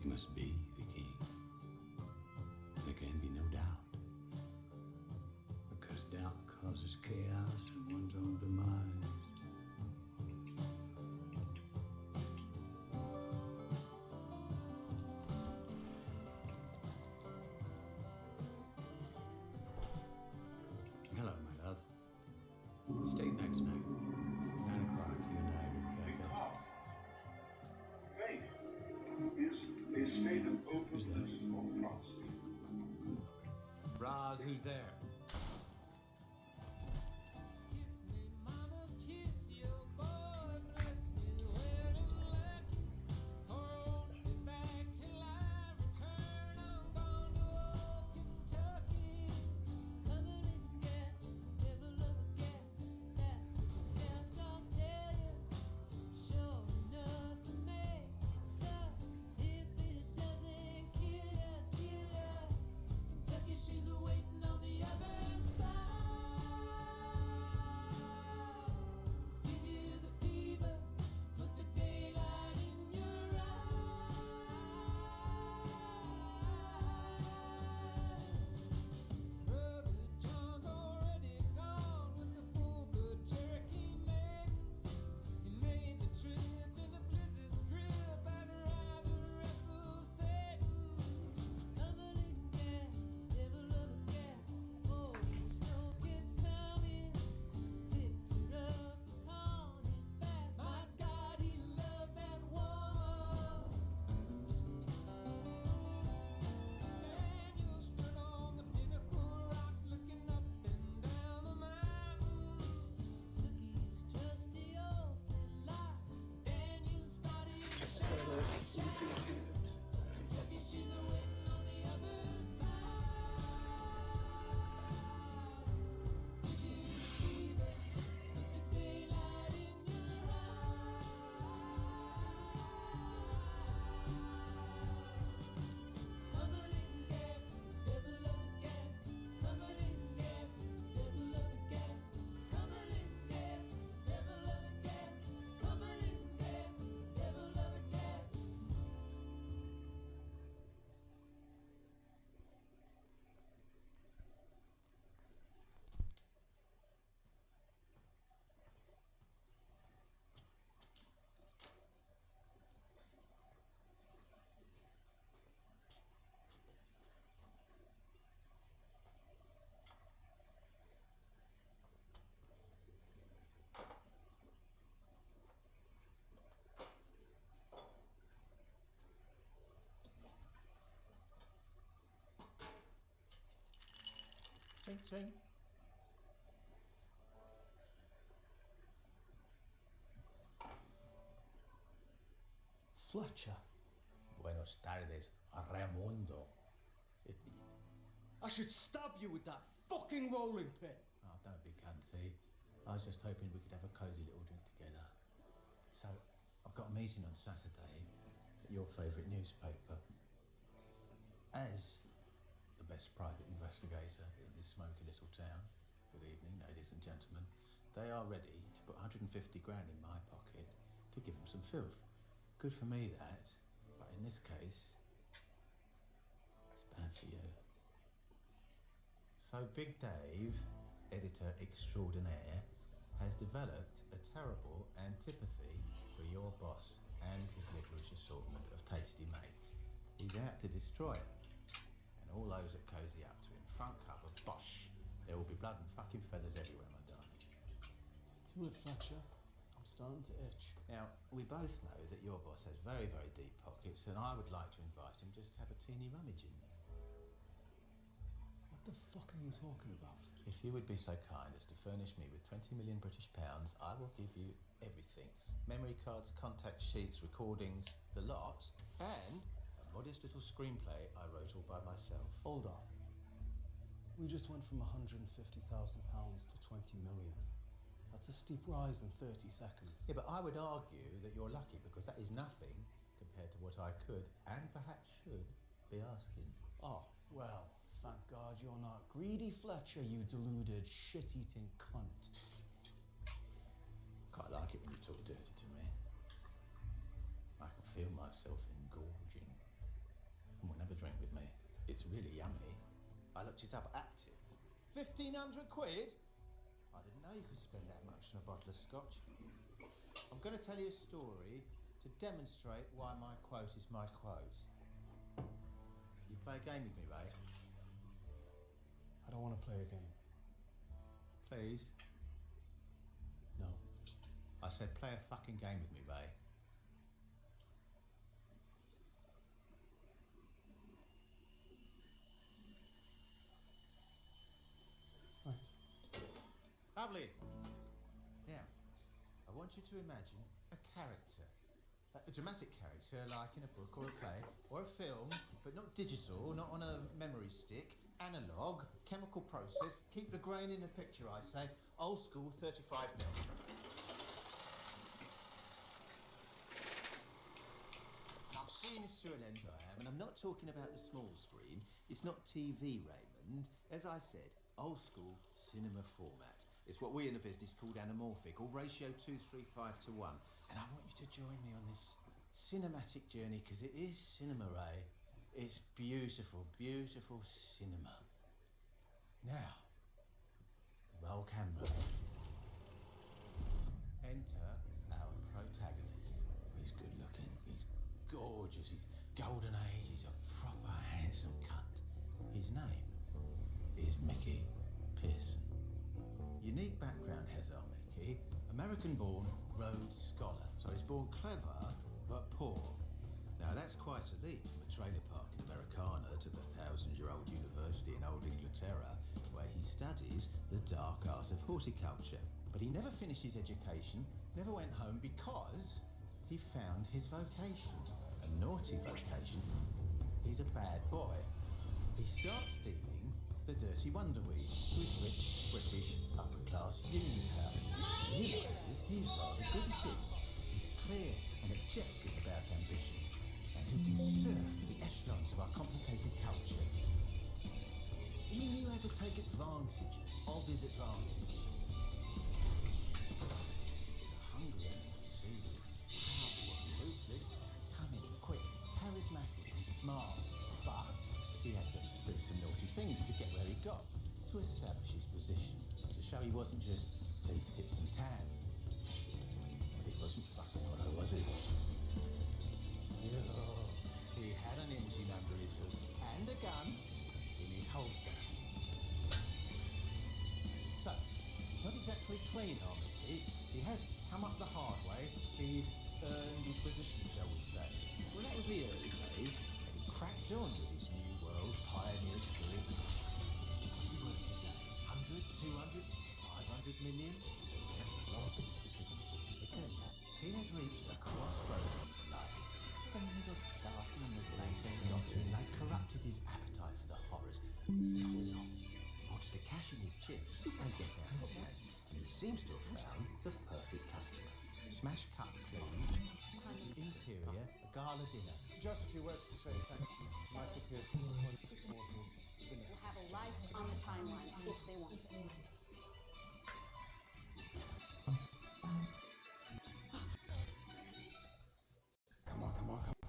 must be the king. There can be no doubt. Because doubt causes chaos and one's own demise. Hello, my love. Steak night tonight. 9 o'clock, you and I will cafe. Faith is a state of openness or trust. Roz, who's there? Kiss me, mama, kiss your boy, bless me, wear him lucky, hold me back till I return. I'm gone to old Kentucky. Coming in gas, never love again. That's what the scams all tell you. Sure enough, to make it tough. If it doesn't kill ya. Kentucky, she's waiting on the other side. Give you the fever, put the daylight in your eyes. Brother John's already gone with the full-blood Cherokee maiden. He made the trip in the blizzard's grip. I'd rather wrestle Satan. Coming again, never love again. Oh, snow kept coming, picked her up upon his back. My God, he loved that woman. Daniel stood on the pinnacle rock, looking up and down the mountain. Took his trusty old flintlock. Daniel started shouting. Kentucky, she's waiting on the other side. Give you the fever, put the daylight in your eyes. Coming in gap, devil of a gap. Coming in gap, devil of a gap. Coming in gap, devil of a gap. Coming in gap, devil of a gap. Ching, ching. Fletcher, Buenos tardes, Raimundo. I should stab you with that fucking rolling pin. Oh, don't be cunty. I was just hoping we could have a cosy little drink together. So, I've got a meeting on Saturday at your favourite newspaper. As the best private investigator in this smoky little town, good evening, ladies and gentlemen, they are ready to put 150 grand in my pocket to give them some filth. Good for me, that, but in this case, it's bad for you. So Big Dave, editor extraordinaire, has developed a terrible antipathy for your boss and his licorice assortment of tasty mates. He's out to destroy it. And all those that cozy up to him, front cover, bosh, there will be blood and fucking feathers everywhere, my darling. Do it, Fletcher. I'm starting to itch. Now, we both know that your boss has very, very deep pockets, and I would like to invite him just to have a teeny rummage in them. What the fuck are you talking about? If you would be so kind as to furnish me with 20 million British pounds, I will give you everything. Memory cards, contact sheets, recordings, the lot, and a modest little screenplay I wrote all by myself. Hold on. We just went from £150,000 to 20 million. That's a steep rise in 30 seconds. Yeah, but I would argue that you're lucky because that is nothing compared to what I could and perhaps should be asking. Oh, well, thank God you're not greedy, Fletcher, you deluded, shit-eating cunt. Quite like it when you talk dirty to me. I can feel myself engorging. It's really yummy. I looked it up. Active. 1,500 quid? I didn't know you could spend that much on a bottle of scotch. I'm going to tell you a story to demonstrate why my quote is my quote. You play a game with me, Ray? I don't want to play a game. Please? No. I said play a fucking game with me, Ray. Right. Lovely. Now, I want you to imagine a character. A dramatic character, like in a book or a play or a film, but not digital, not on a memory stick, analog, chemical process. Keep the grain in the picture, I say. Old school, 35mm. I'm seeing this through a lens, I am, and I'm not talking about the small screen. It's not TV, Raymond. As I said, old school cinema format. It's what we in the business called anamorphic, or ratio 2:3:5 to 1. And I want you to join me on this cinematic journey, because it is cinema, Ray. It's beautiful, beautiful cinema. Now, roll camera. Enter our protagonist. He's good looking, he's gorgeous, he's golden age, he's a proper handsome cunt. His name is Mickey Pearson. Unique background has our Mickey. American-born Rhodes Scholar. So he's born clever, but poor. Now that's quite a leap from a trailer park in Americana to the 1,000-year-old university in Old Inglaterra, where he studies the dark art of horticulture. But he never finished his education, never went home, because he found his vocation. A naughty vocation. He's a bad boy. He starts dealing the dirty wonderweed with rich, British, upper-class union powers. He realises he's rather good at it. He's clear and objective about ambition, and he can surf the echelons of our complicated culture. He knew how to take advantage of his advantage. He was a hungry animal, you see. He was powerful and ruthless, cunning, quick, charismatic and smart. But he had to do some naughty things to get where he got, to establish his position, to show he wasn't just teeth, tits and tan. But he wasn't fucking Otto, was he? Oh, he had an engine under his hood and a gun in his holster. So, not exactly clean, our Mickey. He has come up the hard way. He's earned his position, shall we say. Well, that was the early days, and he cracked on with his new world pioneer spirit. What's he worth today? 100, 200, 500 million? He has reached a crossroads in his life. The middle class and the middle age ain't got to him. They've corrupted his appetite for the horrors. He's got some. He wants to cash in his chips and get out of the game. And he seems to have found the perfect customer. Smash cut, please. Interior, a gala dinner. Just a few words to say thank you. Michael Pearson, appointed for his Will have a light on the timeline if they want it. Come on, come on, come on.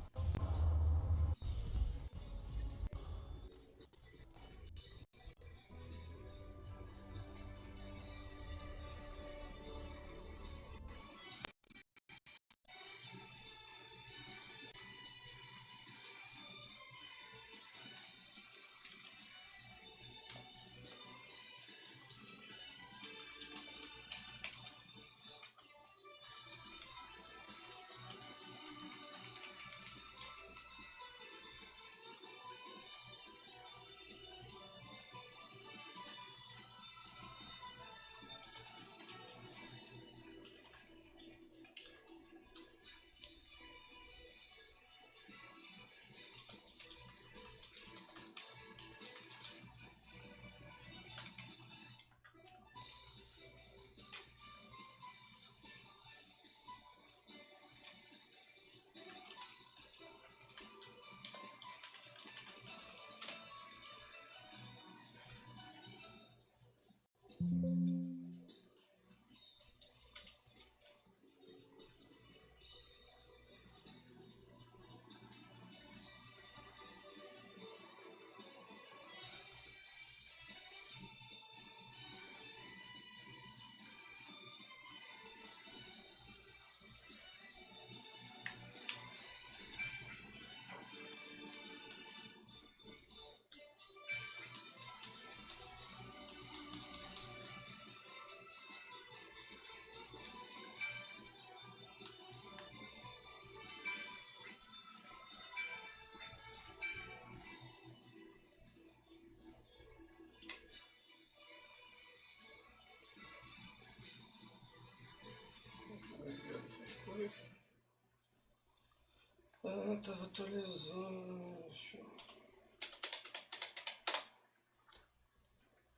Tava atualizando.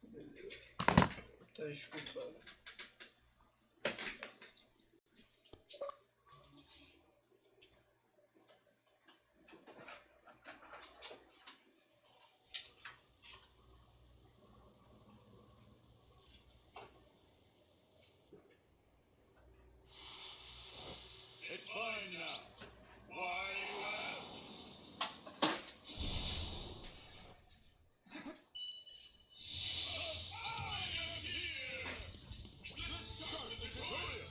Beleza. Tá desculpado. It's fine now. Why, you ask? I am here! Let's start the tutorial!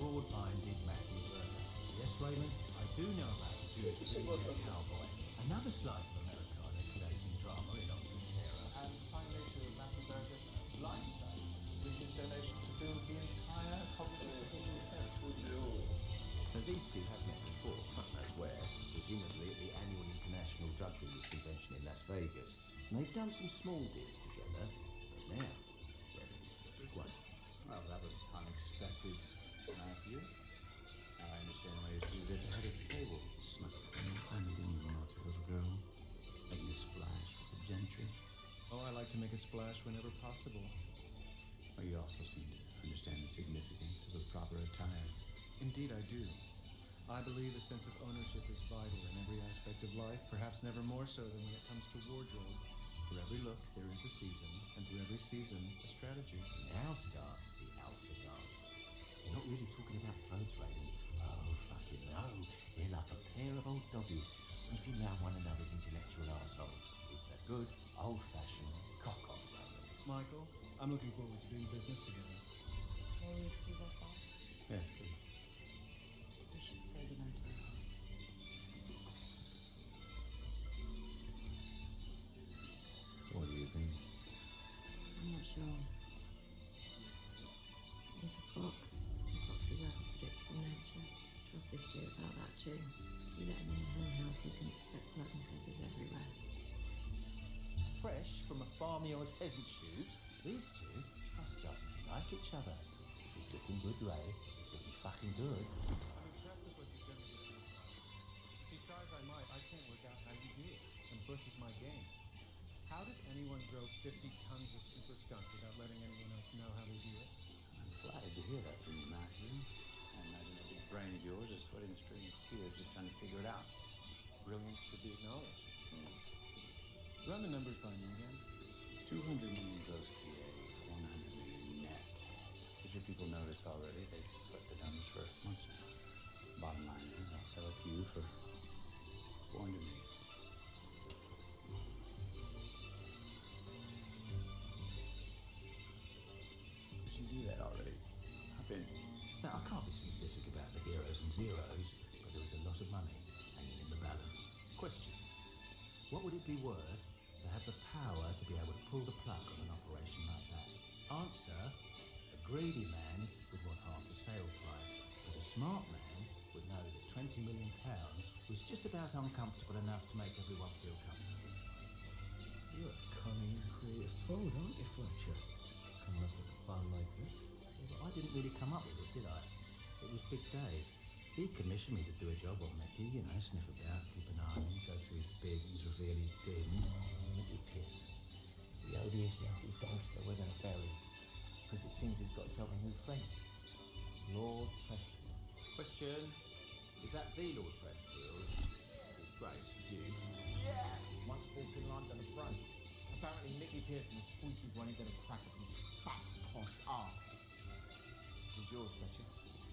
Broad-minded Matthew Berger. Yes, Raymond, I do know about the Jewish billionaire cowboy. Another slice of Americana creating drama in Uncle Terror. And finally to Matthew Berger, Blindside, with his donation to build the entire cognitive behavioral therapy. So these two have met before, fuck knows where, presumably at the annual International Drug Dealers Convention in Las Vegas. And they've done some small deals together, but now they're ready for the big one. Well, that was unexpected, Matthew. Now I understand why you're seated at the head of the table, smuggling and naughty little girl, making a splash with the gentry. Oh, I like to make a splash whenever possible. Well, you also seem to understand the significance of a proper attire. Indeed, I do. I believe a sense of ownership is vital in every aspect of life, perhaps never more so than when it comes to wardrobe. For every look, there is a season, and for every season, a strategy. Now starts the alpha dance. You're not really talking about clothes, Raymond. Oh, fucking no. They're like a pair of old doggies sniffing round one another's intellectual arseholes. It's a good, old-fashioned cock-off, Raymond. Michael, I'm looking forward to doing business together. May we excuse ourselves? Yes, please. We should say goodnight to our host. So what do you think? I'm not sure. assist you about that too. You let him in the hen house, you can expect blood and feathers everywhere. Fresh from a farmy-old pheasant shoot, these two are starting to like each other. It's looking good, Ray. It's looking fucking good. I'm impressed with what you've done to get the price. You see, try as I might, I can't work out how you do it. And Bush is my game. How does anyone grow 50 tons of super skunk without letting anyone else know how they do it? I'm flattered to hear that from you, Matthew. I imagine that big brain of yours is sweating a string of tears just trying to figure it out. Brilliance should be acknowledged. Run the numbers by me again. 200 million gross PA, 100 million net. If your people notice already, they've swept the numbers for months now. Bottom line is, I'll sell it to you for 400 million. But you do that already. I've been... Now, I can't be specific about the heroes and zeros, but there was a lot of money hanging in the balance. Question: what would it be worth to have the power to be able to pull the plug on an operation like that? Answer: a greedy man would want half the sale price, but a smart man would know that £20 million was just about uncomfortable enough to make everyone feel comfortable. You're a cunning and creative toad, aren't you, Fletcher? Coming up with a plan like this. Yeah, but I didn't really come up with it, did I? It was Big Dave. He commissioned me to do a job on Mickey, you know, sniff about, keep an eye on him, go through his bins, reveal his sins. Mickey Pearson, the odious empty gangster we're going to bury. Because it seems he's got himself a new friend. Lord Pressfield. Question: is that the Lord Pressfield? His Grace, you? Yeah! Once walked in London the front. Apparently Mickey Pearson has squeaked his one into the crack of his fat, posh arse. She's yours, Fletcher.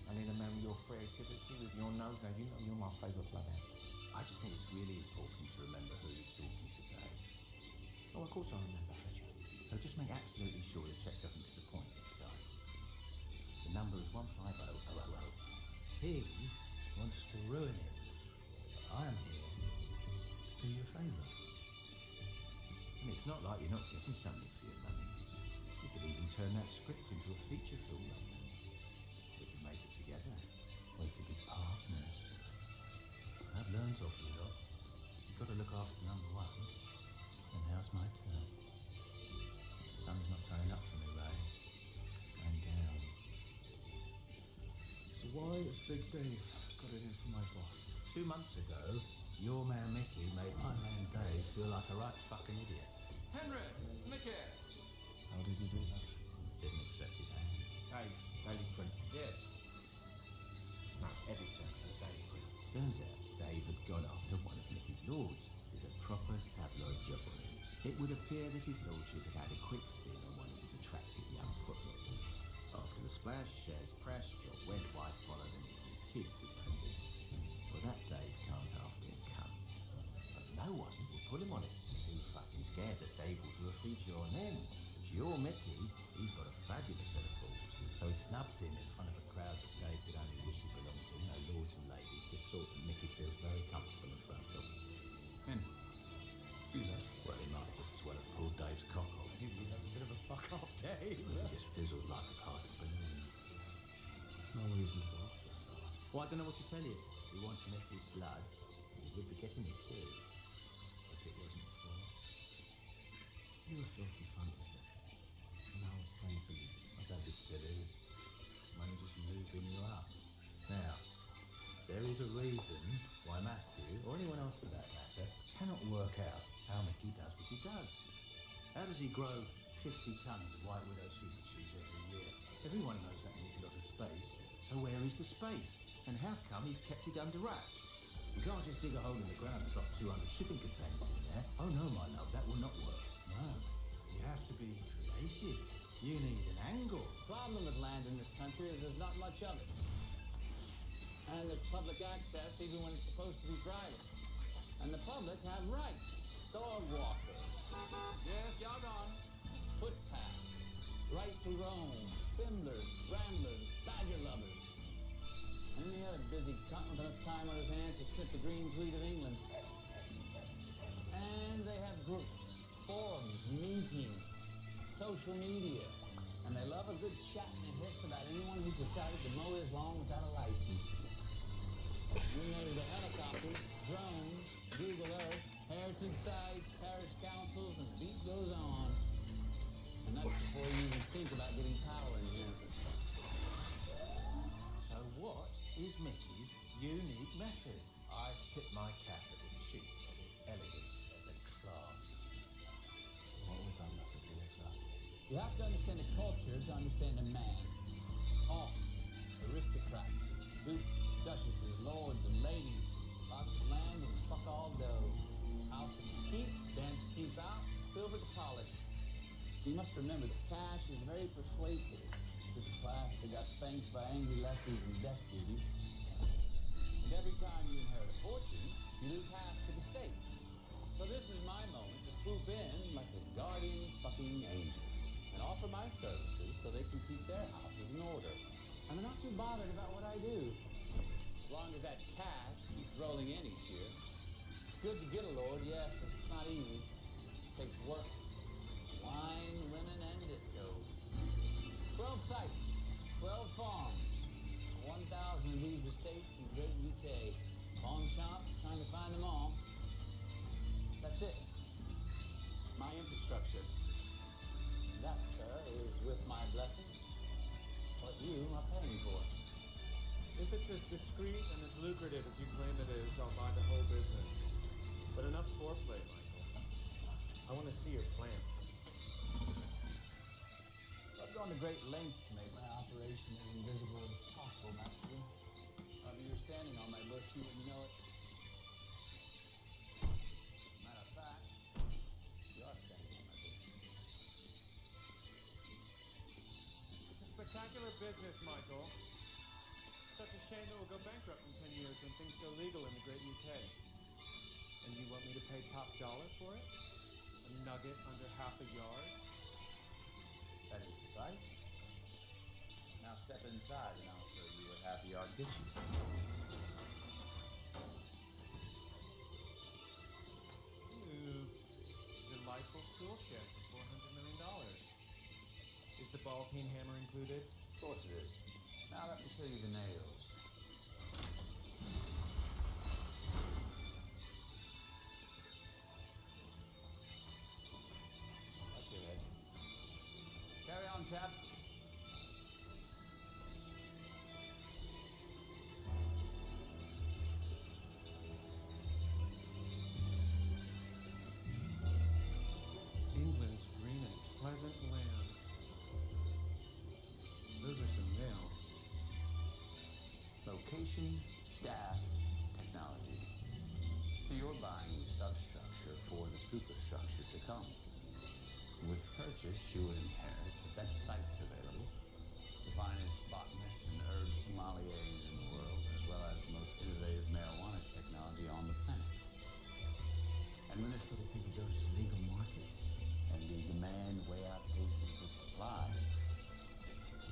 I need to marry your creativity with your nose. Now, you know you're my favourite bloodhound. I just think it's really important to remember who you're talking to today. Oh, of course I remember, Fletcher. So just make absolutely sure the cheque doesn't disappoint this time. The number is 150000. He wants to ruin it. I am here to do you a favour. And it's not like you're not getting something for your money. You could even turn that script into a feature film later. We can make it together. We could be partners. I've learned awfully lot. You've got to look after number one. And now's my turn. The sun's not coming up for me, Ray. Going down. So why has Big Dave got it in for my boss? 2 months ago, your man Mickey made my man Dave feel like a right fucking idiot. Henry! Mickey! How did he do that? Didn't accept his hand. Daily Quinn. Yes. Editor of Daily Quinn. Turns out Dave had gone after one of Mickey's lords. Did a proper tabloid job on him. It would appear that his lordship had had a quick spin on one of his attractive young footmen. After the splash, shares crashed, job went, wife followed, and even his kids disowned him. Well, that Dave can't half be a cunt. But no one will pull him on it. Too fucking scared that Dave will do a feature on them. But your Mickey, he's got a fabulous set of balls. So he snubbed him in front of a crowd that Dave could only wish he belonged to. You know, lords and ladies, the sort that Mickey feels very comfortable in front of. Henry. Who's that? Well, he might just as well have pulled Dave's cock off. You believe that was a bit of a fuck off, Dave. He just fizzled like a party balloon. It's no reason to go after a fella. Well, I don't know what to tell you. He wants Mickey's blood. He would be getting it too. If it wasn't for... You're a filthy fantasist. Now it's time to leave. Oh, don't be silly. I'm only just lubing you up. Now, there is a reason why Matthew, or anyone else for that matter, cannot work out how Mickey does what he does. How does he grow 50 tons of White Widow super cheese every year? Everyone knows that needs a lot of space. So where is the space? And how come he's kept it under wraps? You can't just dig a hole in the ground and drop 200 shipping containers in there. Oh no, my love, that will not work. No, you have to be creative. You need an angle. Problem with land in this country is there's not much of it. And there's public access even when it's supposed to be private. And the public have rights. Dog walkers. Yes, y'all gone. Footpaths. Right to roam. Bimblers. Ramblers. Badger lovers. And any other busy cunt with enough time on his hands to snip the green tweed of England. And they have groups. Forums. Meetings. Social media. And they love a good chat and a hiss about anyone who's decided to mow his lawn without a license. Then there's the helicopters, drones, Google Earth, heritage sites, parish councils, and the beat goes on. And that's before you even think about getting power in here. So what is Mickey's unique method? I tip my cap at the chic, at the elegance, at the class. What would that method be exactly? You have to understand a culture to understand a man. Toffs, aristocrats, dukes, duchesses, lords, and ladies. Lots of land and fuck all dough. Houses to keep, dance to keep out, silver to polish. So you must remember that cash is very persuasive to the class that got spanked by angry lefties and death duties. And every time you inherit a fortune, you lose half to the state. So this is my moment to swoop in like a guardian fucking angel and offer my services so they can keep their houses in order. And they're not too bothered about what I do, as long as that cash keeps rolling in each year. It's good to get a lord, yes, but it's not easy. It takes work. Wine, women, and disco. 12 sites, 12 farms, 1,000 of these estates in the great UK. Long shots trying to find them all. That's it. My infrastructure. That, sir, is with my blessing what you are paying for. If it's as discreet and as lucrative as you claim it is, I'll buy the whole business. But enough foreplay, Michael. I want to see your plant. I've gone to great lengths to make my operation as invisible as possible, Maxwell. If you were standing on my bush, you wouldn't know it. Matter of fact, you are standing on my bush. It's a spectacular business, Michael. Such a shame it will go bankrupt in 10 years when things go legal in the great UK. And you want me to pay top dollar for it? A nugget under half a yard? That is the price. Now step inside and I'll show you what half a yard gets you. Ooh, delightful tool shed for $400 million. Is the ball peen hammer included? Of course it is. Now let me show you the nails. That's your head. Carry on, chaps. England's green and pleasant land. Those are some nails. Location, staff, technology. So you're buying substructure for the superstructure to come. With purchase, you would inherit the best sites available, the finest botanists and herb sommeliers in the world, as well as the most innovative marijuana technology on the planet. And when this little piggy goes to legal market, and the demand way outpaces the supply,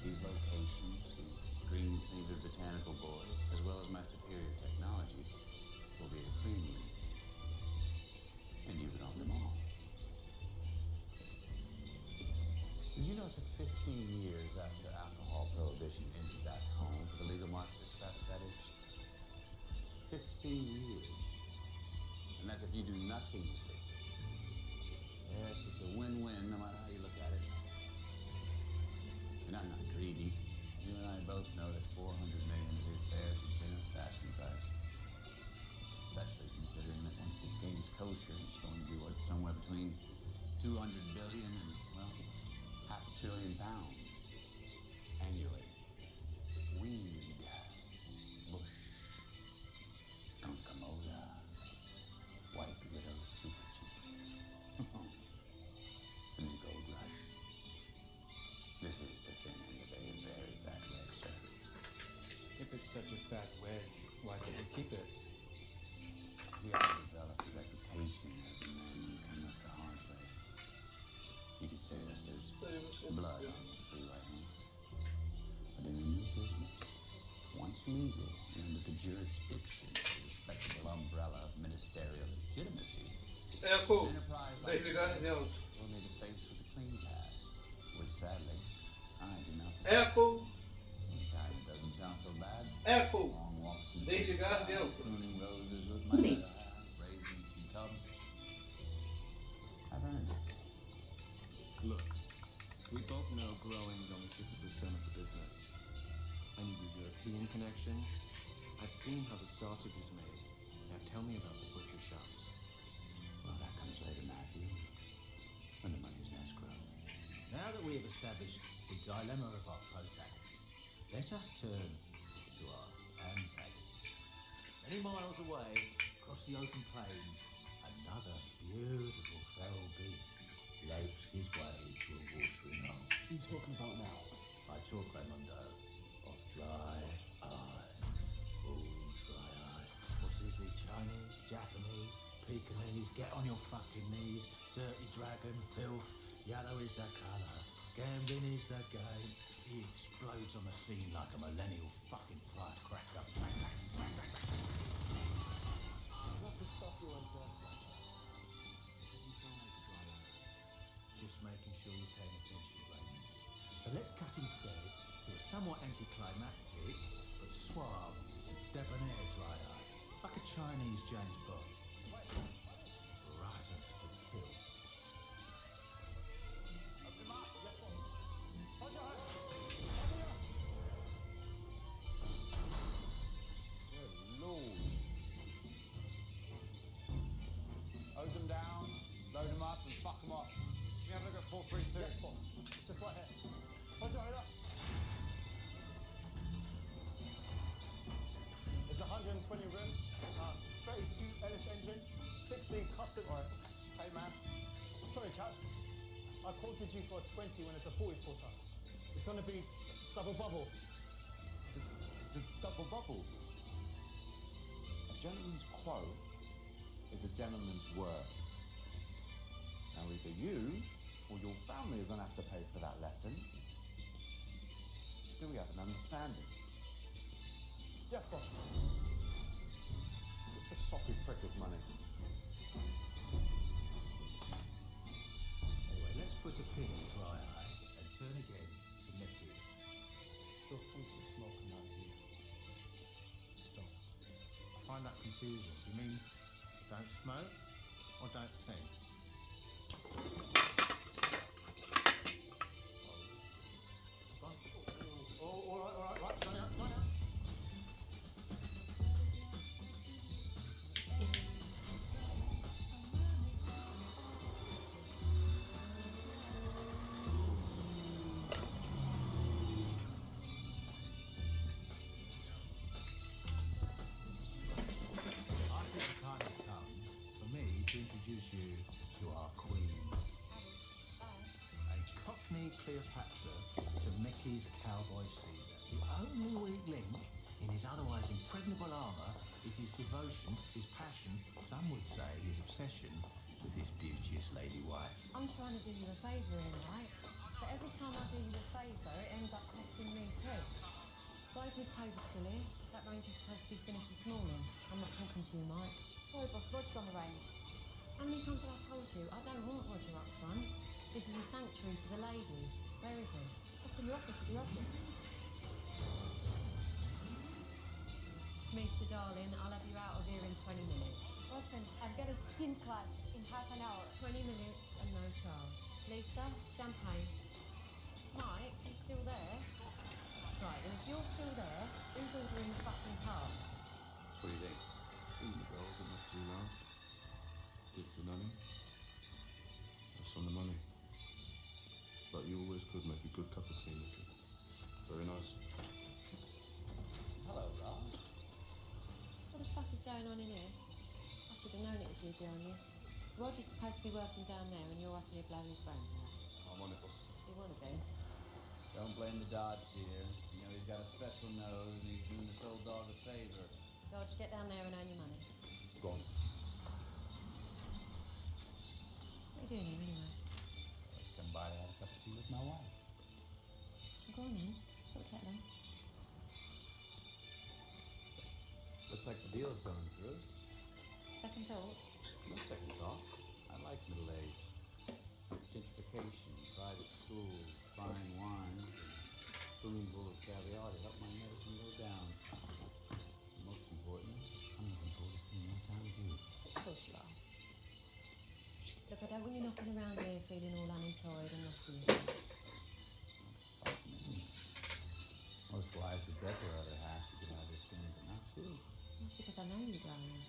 these locations, these green-fingered botanical boys, as well as my superior technology, will be at a premium. And you can own them all. Did you know it took 15 years after alcohol prohibition entered that home for the legal market to scratch that itch? 15 years. And that's if you do nothing with it. Yes, it's a win-win no matter how you look at it. And I'm not greedy. You and I both know that $400 million is a fair and generous asking price. Especially considering that once this game's kosher, it's going to be worth somewhere between 200 billion and, well, £500 billion annually. Weed, bush, skunkamola, white widow super cheese. It's the new gold rush. This is the thin end of a very fat wedge, sir. If it's such a fat wedge, why don't we keep it? See, I developed a reputation as a man who came up the hard way. You could say that there's blood on these three right hands. But in the new business, once legal and under the jurisdiction of the respectable umbrella of ministerial legitimacy, É, pô. an enterprise Daí like ligar this nelas. will need to face with a clean past, which sadly I do not É, possess. pô. Time does Doesn't sound so bad. Apple. Long walks in the There you go, countryside, the apple. pruning roses with my Me. better half, raising some cubs. I've earned it. Look, we both know growing's only 50% of the business. I need your European connections. I've seen how the sausage is made. Now tell me about the butcher shops. Well, that comes later, Matthew. When the money's in escrow. Now that we have established the dilemma of our protagonist, let us turn to our antagonist. Many miles away, across the open plains, another beautiful feral beast lopes his way to a watery knoll. What are you talking about now? I talk, Raimundo, of dry eye. Oh, dry eye. What is he? Chinese, Japanese, Pekingese? Get on your fucking knees. Dirty dragon, filth. Yellow is the colour. Gambling is the game. He explodes on the scene like a millennial fucking firecracker. Bang, bang, bang, bang, bang. You have to stop your own breath, Fletcher. Doesn't sound like a dry eye. Just making sure you're paying attention, Raymond. So let's cut instead to a somewhat anticlimactic but suave and debonair dry eye, like a Chinese James Bond. Razzles for the kill. Good Lord. Hose them down, load them up, and fuck them off. You have a look at 432. Yes, boss. It's just right here. Roger, hold up. There's 120 rooms, 32 Ellis engines, 16 custom. Right. Hey, man. Sorry, chaps. I quoted you for a 20 when it's a 40-footer. It's gonna be double bubble. Double bubble. A gentleman's quote is a gentleman's word. Now either you or your family are going to have to pay for that lesson. Do we have an understanding? Yes, boss. Give the soppy prick his money. Anyway, let's put a pin in dry eye and turn again to Mickey. Feel funky smoking out here. Don't. I find that confusing. Do you mean don't smoke or don't think? All right, it's gone out, it's gone out. I think the time has come for me to introduce you to our queen. A Cockney Cleopatra to Mickey's cowboy Caesar. The only weak link in his otherwise impregnable armour is his devotion, his passion, some would say his obsession with his beauteous lady wife. I'm trying to do you a favour here, right? But every time I do you a favour, it ends up costing me too. Why is Miss Clover still here? That range was supposed to be finished this morning. I'm not talking to you, Mike. Sorry, boss, Roger's on the range. How many times have I told you? I don't want Roger up front. This is a sanctuary for the ladies. Where is he? It's up in your office with your husband. Misha, darling, I'll have you out of here in 20 minutes. Listen, I've got a spin class in half an hour. 20 minutes and no charge. Lisa, champagne. Mike, you still there? Right, well, if you're still there, who's ordering the fucking parts? So what do you think? Go, but not too long. Dip the money. That's on the money. But you always could make a good cup of tea, Mickey. Very nice. Hello, Rob. What the fuck is going on in here? I should have known it was you behind this. Roger's supposed to be working down there and you're up here blowing his brains out. I'm on it, boss. You want to be? Don't blame the Dodge, dear. You know he's got a special nose and he's doing this old dog a favor. Dodge, get down there and earn your money. Go on. What are you doing here anyway? Come by to have a cup of tea with my wife. Go on then. Put the kettle on. Looks like the deal's going through. Second thoughts? No second thoughts. I like middle age. Gentrification, private schools, fine wines, and spoonful of caviar to help my medicine go down. Most importantly, I'm looking forward to spending more time with you. Of course you are. Look, I don't want you knocking around here feeling all unemployed and lost with yourself. Fuck me. Most wives regret their other halves to get out of this game, but not you. That's because I know you, darling.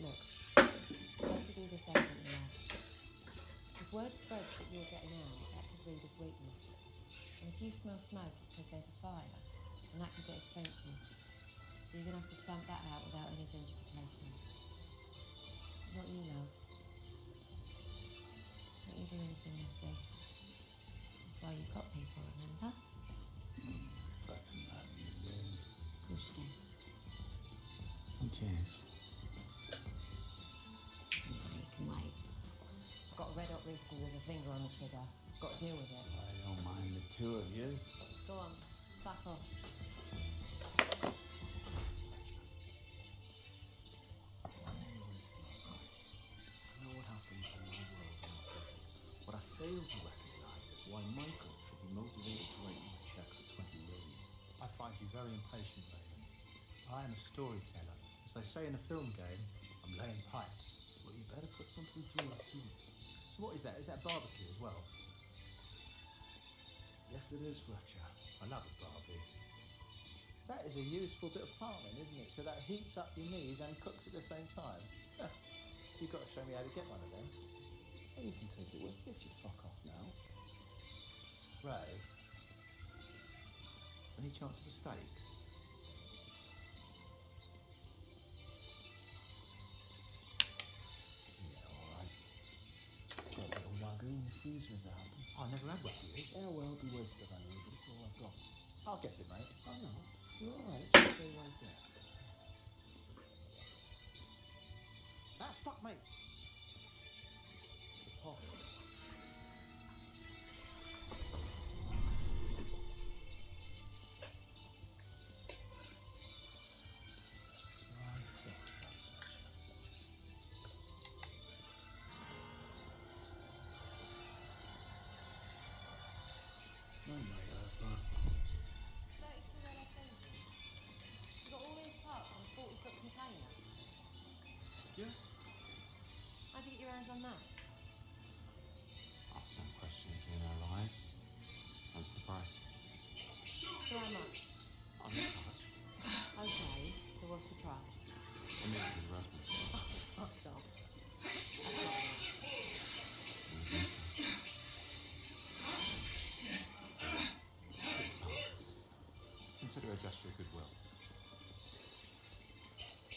Look, you have to do this evidently enough. If word spreads that you're getting out, that could read as weakness. And if you smell smoke, it's because there's a fire, and that could get expensive. So you're going to have to stamp that out without any gentrification. Not you, love. Don't you do anything messy. That's why you've got people, remember? Fucking love you, babe. Of course you do. No chance. You can wait. I've got a red hot rooster with a finger on the trigger. I've got to deal with it. I don't mind the two of yous. Go on, fuck off. I know what happens in my world and what doesn't. What I fail to recognise is why Michael should be motivated to write you a cheque for 20 million. I find you very impatient, Raymond. I am a storyteller. As they say in a film game, I'm laying pipe. Well, you better put something through it soon. So what is that? Is that barbecue as well? Yes, it is, Fletcher. I love a barbie. That is a useful bit of parting, isn't it? So that heats up your knees and cooks at the same time. You've got to show me how to get one of them. Well, you can take it with you if you fuck off now. Ray, is there any chance of a steak? Yeah, all right. Got a little wagyu in the freezer as it happens. I never had wagyu. Yeah, well, it'll be wasted on you, but it's all I've got. I'll get it, mate. Oh, no. You're all right. Just stay right there. Ah, fuck, mate. It's hot. No night last night. 32 LS engines. You got all these parts on a 40-foot container. Yeah. How'd you get your hands on that? Ask no questions here, no lies. What's the price? So how much? I'm in charge. Okay, so what's the price? I'm in with the husband. Oh, fuck off. That's not enough. Consider a gesture of goodwill.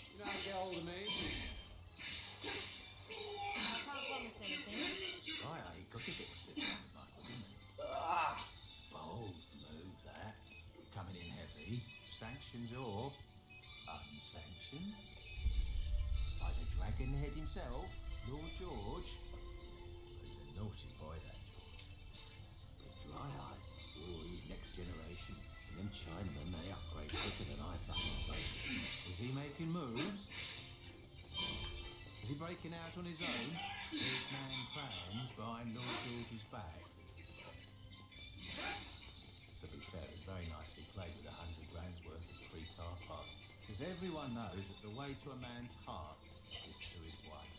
You know how to get hold of me? I can't promise anything. Right, I got a little sit down with Michael, didn't he? Bold move, that. Coming in heavy. Sanctioned or unsanctioned. By the dragonhead himself, Lord George. He's a naughty boy, that George. A dry-eyed. Oh, he's next generation. And them Chinamen, they upgrade quicker than I fucking think. Is he making moves? Is he breaking out on his own? Big man plans behind Lord George's back. To be fair, it's very nicely played with 100 grand's worth of free car parts. Because everyone knows that the way to a man's heart is through his wife.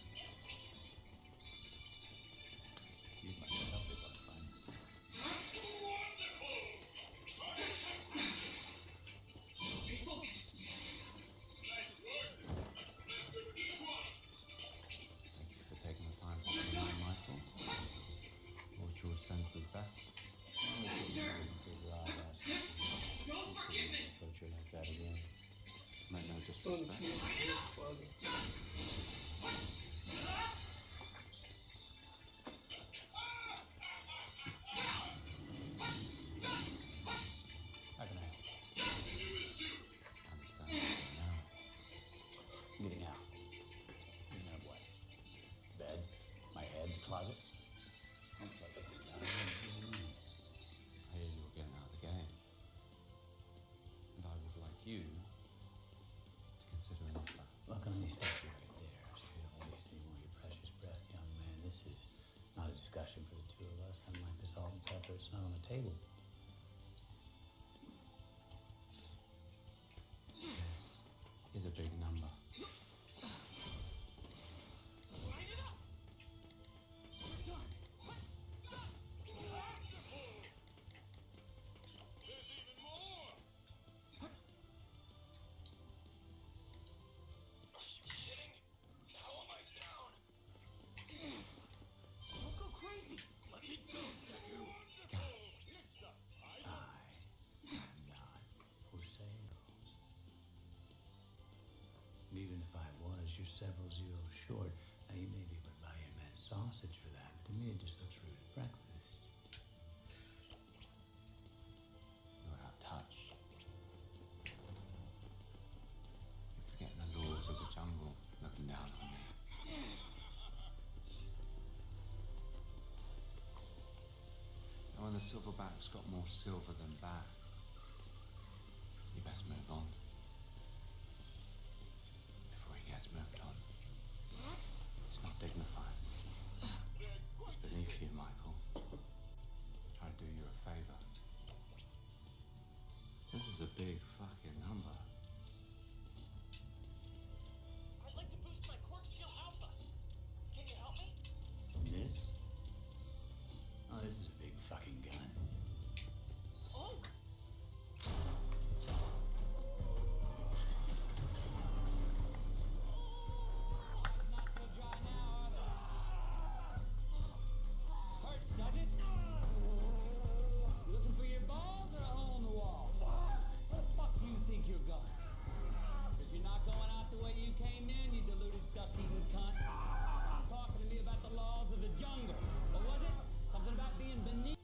You've made a lovely one, friend. Thank you for taking the time to come in, Michael. Lord George sends his best. Don't forgive me. Approach her like that again. Make no disrespect. How can I help? I understand now. I'm getting out. Getting out of what? Bed? My head? The closet? I'm fucking Johnny. What does it mean? I hear you're getting out of the game. And I would like you to consider an offer. Look, let me stop you right there so you don't waste any more of your precious breath, young man. This is not a discussion for the two of us. Unlike the salt and pepper, it's not on the table. And even if I was, you're several zeros short. Now, you may be able to buy your man sausage for that, but to me it just looks rude at breakfast. You're out of touch. You're forgetting the laws of the jungle, looking down on me. And when the silverback's got more silver than back, you best move on. Before he gets moved on. It's not dignified. It's beneath you, Michael. Try to do you a favor. This is a big fucking number. I'd like to boost my quirk skill alpha. Can you help me? This? Oh, this is a big fucking gun. Oh! Not so dry now, are they? Hurts, does it? You looking for your balls or a hole in the wall? Where the fuck do you think you're going? Because you're not going out the way you came in, you deluded duck-eating cunt. Talking to me about the laws of the jungle. What was it? Something about being beneath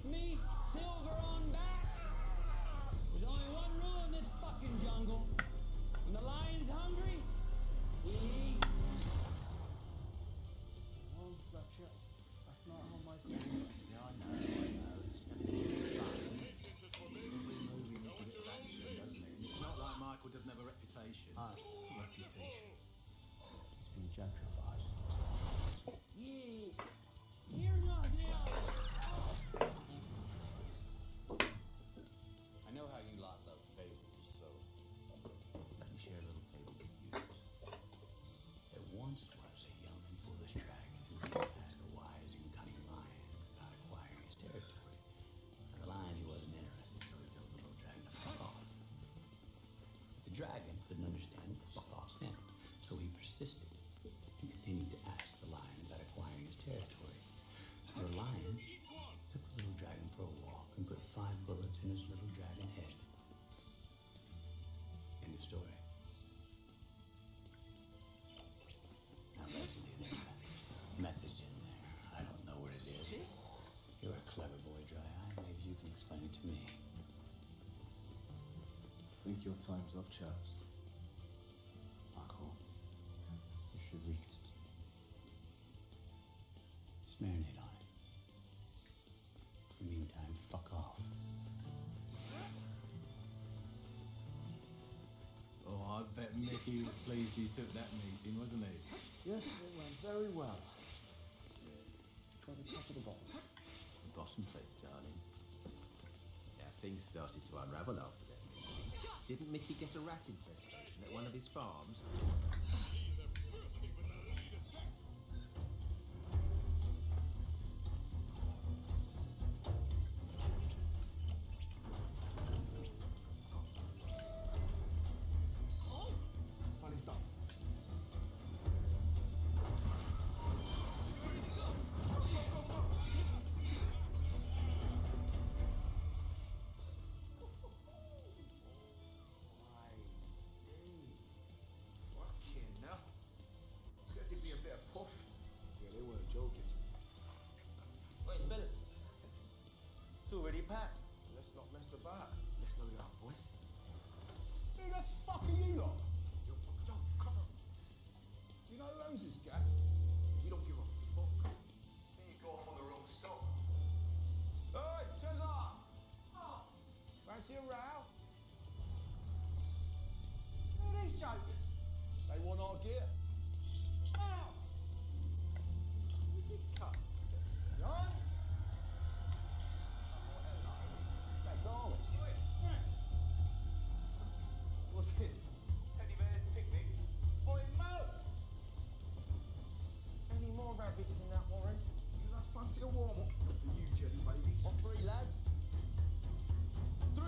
me? Silver on back? There's only one rule in this fucking jungle. When the lion's hungry, he eats. Wrong, Fletcher. That's not how Michael works. Yeah, I know. It's definitely fun. Patience is forbidden. Every movie Go needs a at bit your of own action, pace. doesn't it? It's not like Michael doesn't have a reputation. Reputation. He's been gentrified. Yeah. Here not now. I know how you lot love fables, so Let me share a little fable with you. There once was a young and foolish dragon who came to ask a wise and cunning lion about acquiring his territory. And the lion, he wasn't interested, so he told the little dragon to fuck off. The dragon couldn't understand what fuck off meant, so he persisted and continued to ask the lion about acquiring his territory. So the lion took the little dragon for a walk and put 5 bullets in his little dragon head. End of story. Now, Leslie, there's a message in there. I don't know what it is. You're a clever boy, Dry Eye. Maybe you can explain it to me. I think your time's up, chaps. Michael, you should read it. Just marinate on it. In the meantime, fuck off. Oh, I bet Mickey was pleased you took that meeting, wasn't he? yes, it went very well. Try the top of the bottle. The bottom place, darling. Yeah, things started to unravel after that meeting. Didn't Mickey get a rat infestation at one of his farms? Leaves are bursting with the latest tech. Funny stuff. Fucking hell. Said there'd be a bit of puff. Yeah, they weren't joking. Wait, Phillips. It's already packed. Let's not mess about. Let's load it up, boys. Who the fuck are you lot? Yo, cover. Do you know who owns this gap? You don't give a fuck. You got off on the wrong stop. Hey, Cesar! Fancy a row? Who are these jokers? They want our gear. How? With this cup. John? That's all. What's this? Teddy bear's picnic. Oi, Mo! Any more rabbits in that, Warren? You guys fancy a warm-up? For you, jelly babies. On 3, lads. 3.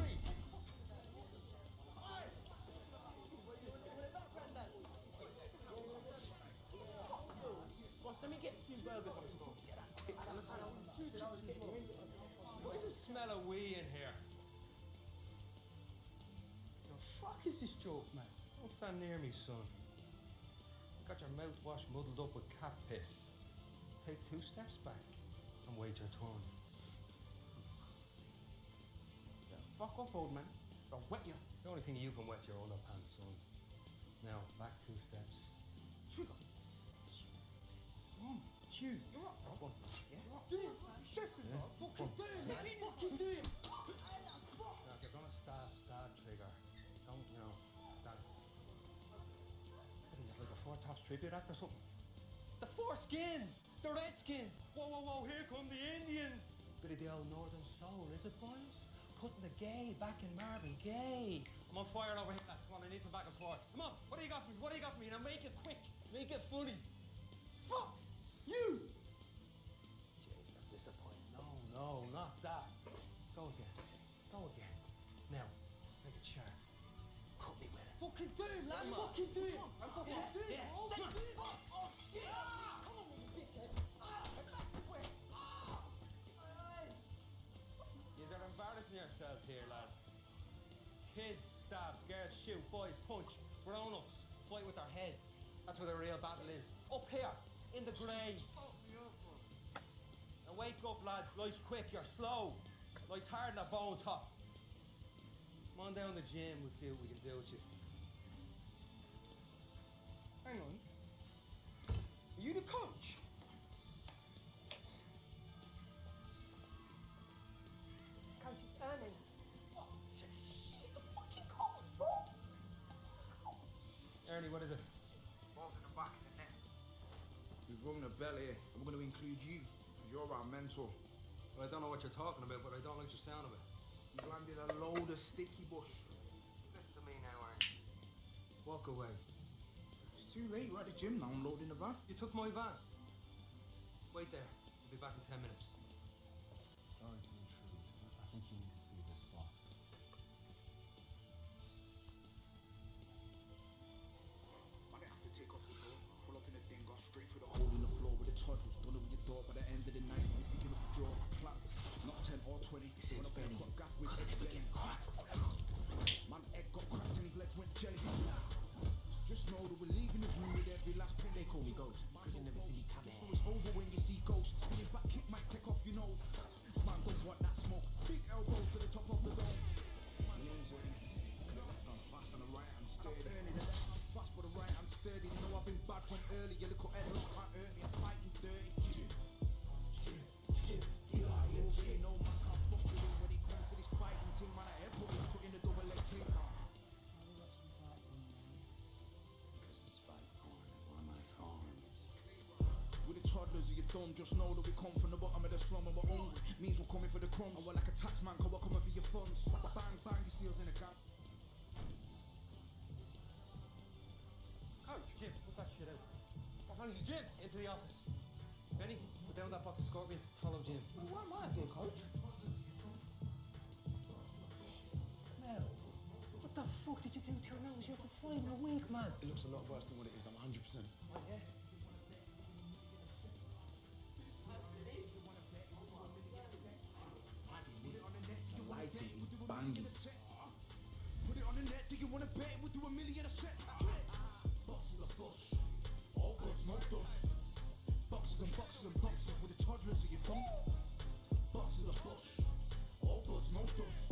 Boss, let me get 2 burgers on the store. Get that quick. And a salad. 2 chips as well. What is the smell of wee in here? The fuck is this joke, man? Oh, Don't stand near me, son. You got your mouthwash muddled up with cat piss. Take 2 steps back and wait your turn. Yeah, fuck off, old man. I'll wet you. The only thing you can wet's your underpants, son. Now, back 2 steps. Trigger. Chew. You're up, bro. Yeah? Do it. Sheffield, bro. Fucking do it, man. Fucking do it. Now, if you're gonna stab Trigger. Don't, dance. What are you, like a Four Tops tribute act or something? The Four Skins! The Redskins! Whoa, whoa, whoa, here come the Indians! Bit of the old Northern soul, is it, boys? Putting the gay back in Marvin Gaye. I'm on fire over here, lads. Come on, I need some back and forth. Come on, what do you got for me? What do you got for me? Now make it quick. Make it funny. Fuck! You! Jeez, that's disappointing. No, not that. Go again. Go again. Now, make it sharp. Cut me with it. Fucking do it, lad. Fucking do it. I'm fucking do it. Yeah. Oh, Come on. oh, shit. Come on, you dickhead. Yous are embarrassing yourself here, lads. Kids stab, girls shoot, boys punch, grown-ups fight with their heads. That's where the real battle is. Up here, in the grave. Now wake up, lads. Life's quick, you're slow. Life's hard in a bone top. Come on down to the gym, we'll see what we can do with yous. Hang on. Are you the coach? Coach is earning. She's the fucking coach, bro. Ernie, what is it? Ball's in the back of the net. We've rung the bell here, and we're going to include you. You're our mentor. Well, I don't know what you're talking about, but I don't like the sound of it. You've landed a load of sticky bush. Listen to me now, Ernie. Walk away. It's too late. We're at the gym now, unloading the van. You took my van. Wait there. I'll be back in 10 minutes. Sorry to intrude, but I think you need to see this boss. Might have to take off the door, pull up in the thing, go straight through the hole in the floor with the toddlers. Done it with your door by the end of the night. You're picking up your jaw, plants, not 10 or 20. It's Benny. Cause it never get cracked. Man, egg got cracked and his legs went jelly. Just know that we're leaving the room with every last pin. They call me Ghost, because you never see me come in. It's over when you see ghosts. Spinning back kick might take off your nose. Man, don't want that smoke. Big elbow to the top of the dome. My name's Ernie. The left hand's fast and the right hand's sturdy. Ernie, the left hand's fast but the right hand's sturdy. You know I've been bad from early. Your little head look can't hurt me. I'm fighting dirty. You are here, Jim. No man can't fuck with him when he comes to this fighting thing. Man, I headbutt him, put in the double leg kick. Why are we watching fight from now? Because it's by corn on my farms. With the toddlers, you dumb, just know that we come from the bottom of the slum and we're hungry. Means we're coming for the crumbs. And we're like a tax man, cause we're coming for your funds. Bang, bang, your seals in the camp. Coach, Jim, put that shit out. What fun is Jim? Into the office. Benny, put down that box of scorpions. Follow Jim. Well, why am I here, coach? Mel, what the fuck did you do to your nose? You're fine in a week, man. It looks a lot worse than what it is, I'm 100%. What, yeah? Lighting, banging. Put it on the net, do you wanna bet we'll do $1 million a set? Boxes of bush, all goods, no dust. Boxes and boxes and boxes with the toddlers of your thumb. Boxes of bush, all goods, no dust.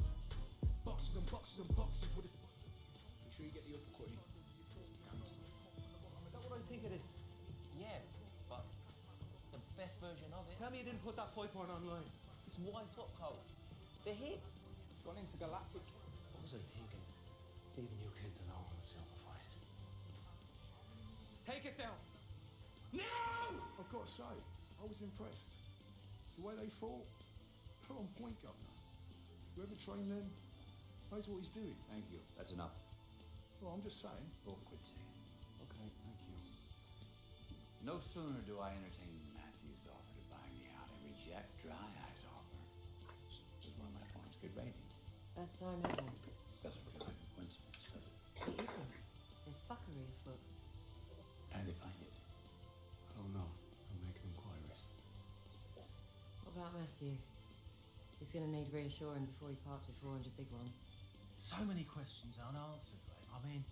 Boxes and boxes and boxes with the... Make sure you get the uppercut in. Is that what I think it is? Yeah, but the best version of it. Tell me you didn't put that fight porn online. It's white up, coach. The hits. It's gone into Galactic. What was I thinking? Leaving you kids alone unsupervised. Take it down. Now! I've got to say, I was impressed. The way they fought, they're on point, Governor. Whoever trained them knows what he's doing. Thank you. That's enough. Well, I'm just saying. Oh, quit saying. Okay, thank you. No sooner do I entertain Matthew's offer to buy me out and reject Dry Eye's offer. As one of my points, good ratings. First time ever. Doesn't feel like a coincidence, does it? It isn't. There's fuckery afoot. How do they find it? I don't know. I'm making inquiries. What about Matthew? He's gonna need reassuring before he parts with 400 big ones. So many questions unanswered, Ray. I mean,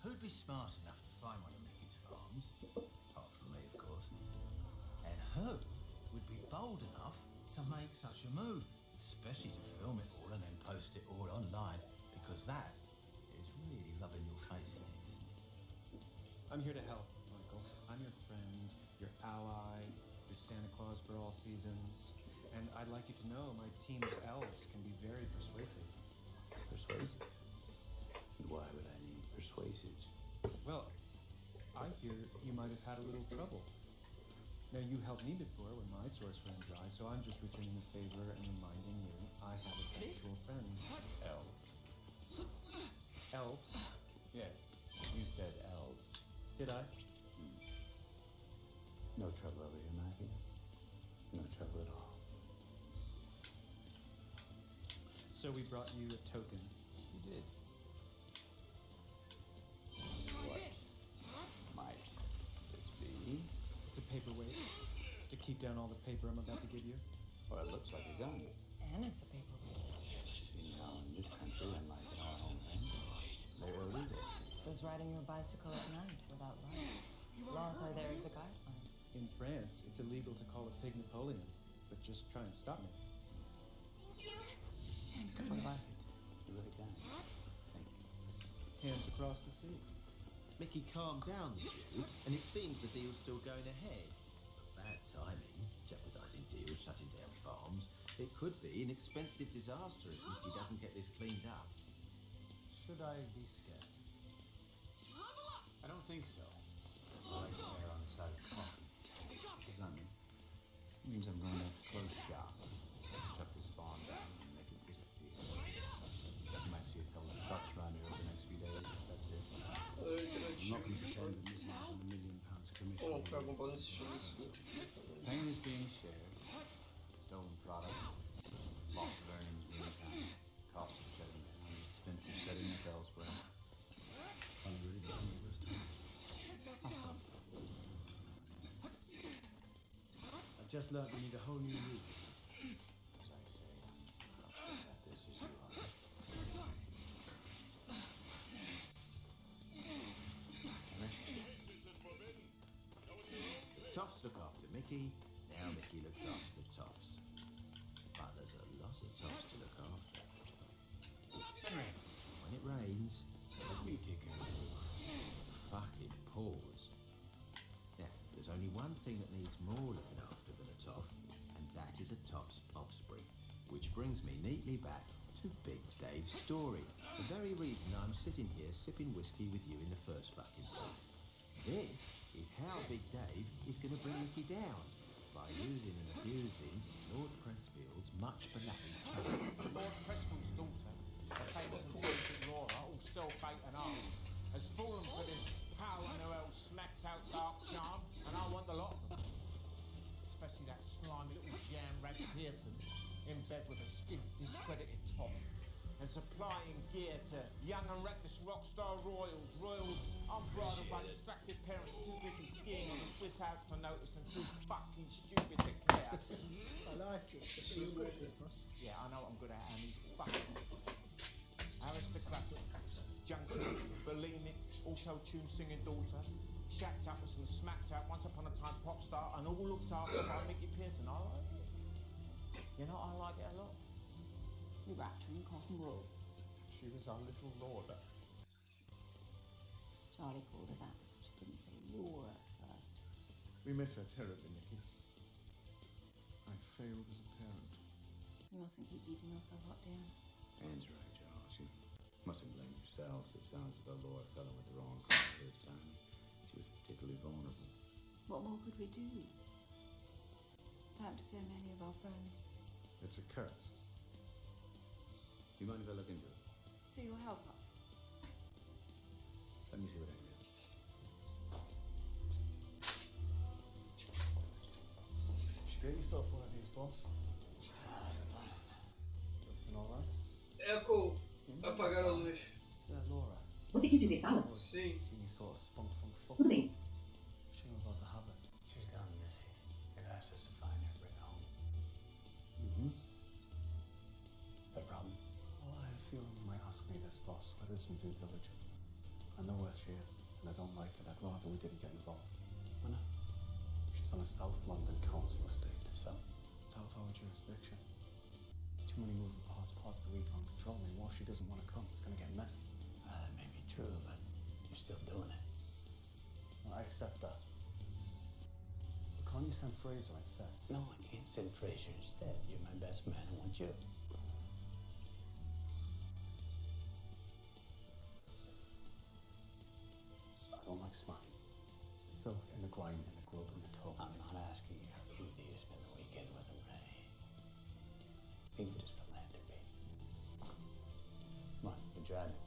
Who'd be smart enough to find one of Mickey's farms? Apart from me, of course. And who would be bold enough to make such a move? Especially to film it all and then post it all online. Because that is really rubbing your face in it, isn't it? I'm here to help, Michael. I'm your friend, your ally, your Santa Claus for all seasons. And I'd like you to know my team of elves can be very persuasive. Persuasive? And why would I need persuasive? Well, I hear you might have had a little trouble. Now, you helped me before when my source ran dry, so I'm just returning the favor and reminding you I have a sexual friend. Elves. Elves? Yes, you said elves. Did I? No trouble over here, Maggie. No trouble at all. So we brought you a token. You did. What might this be? It's a paperweight to keep down all the paper I'm about to give you. Well, it looks like a gun. And it's a paperweight. Seeing how in this country, unlike in our homeland, they're illegal. So is riding your bicycle at night without lights. Laws are there as a guideline. In France, it's illegal to call a pig Napoleon, but just try and stop me. Thank goodness. You really can. Thank you. Hands across the sea. Mickey calmed down the Jew, and it seems the deal's still going ahead. Bad timing, jeopardising deals, shutting down farms. It could be an expensive disaster if Mickey doesn't get this cleaned up. Should I be scared? I don't think so. I like to err on the side of caution. What does that mean? It means I'm going to close shop, shut this farm down, and make it disappear. You might see a couple of trucks around here over the next few days. That's it. I'm not going to pretend that missing out on £1 million commission. O, Dragon Ball nesse filme assim. Pain is being shared. Stolen product. Loss of earnings being counted. Cost of shutting down. Expensive setting up elsewhere. I'm really getting the worst time. Awesome. I've just learned we need a whole new roof. As I say, I'm upset at this as you are. Toffs look after Mickey, now Mickey looks after the Toffs. But there's a lot of Toffs to look after. When it rains, let me take a fucking pause. Now, there's only one thing that needs more looking after than a Toff, and that is a Toff's offspring. Which brings me neatly back to Big Dave's story. The very reason I'm sitting here sipping whiskey with you in the first fucking place. This is how Big Dave is going to bring Mickey down, by using and abusing Lord Pressfield's much beloved child. Lord Pressfield's daughter, the famous and talented Laura, all self-hate and arm, has fallen for this Power Noel smacked out dark charm, and I want the lot of them. Especially that slimy little jam rat Pearson, in bed with a skint discredited top, and supplying gear to young and reckless rock star royals. Royals unbridled by distracted parents too busy skiing on the Swiss Alps to notice and too fucking stupid to care. I like it. So you're good at this, boss. Yeah, I know what I'm good at, Annie. Fucking aristocratic, junkie, bulimic, auto-tune singing daughter, shacked up with some smacked out once upon a time pop star, and all looked after by Mickey Pearson. I like it. You know, I like it a lot. You're actor in Cotton Wool. She was our little Laura. Charlie called her that. She couldn't say Laura at first. We miss her terribly, Mickey. I failed as a parent. You mustn't keep beating yourself up, dear. Anne's right, Josh. You mustn't blame yourselves. It sounds as though Laura fell in with the wrong crowd at the time. She was particularly vulnerable. What more could we do? Sad to so many of our friends. It's a curse. You mind if I look into it? So you'll help us? Let me see what I can do. You should get yourself one of these, boss. That's the plan. Everything alright? Ecco, apagaram a luz. Yeah, Laura. Você quis dizer sala? Sim. Teeny sort of spunk funk fuck. Tudo bem. Shame about the habit. She's gone, Missy. They've asked us to find her, bring her home. Mm-hmm. No problem. Well, I have a feeling you might ask me this, boss. What is my due diligence? I know where she is, and I don't like it. I'd rather we didn't get involved. Why not? She's on a South London council estate. So? It's out of our jurisdiction. There's too many moving parts that we can't control. I mean, what if she doesn't want to come? It's going to get messy. That may be true, but you're still doing it. I accept that. But can't you send Fraser instead? No, I can't send Fraser instead. You're my best man. I want you. I don't like smackings. It's the filth in the grime, in the grub, in the tub. I'm not asking you how few do you spend the weekend with him, Ray. Think of it as philanthropy. Come on, you're driving.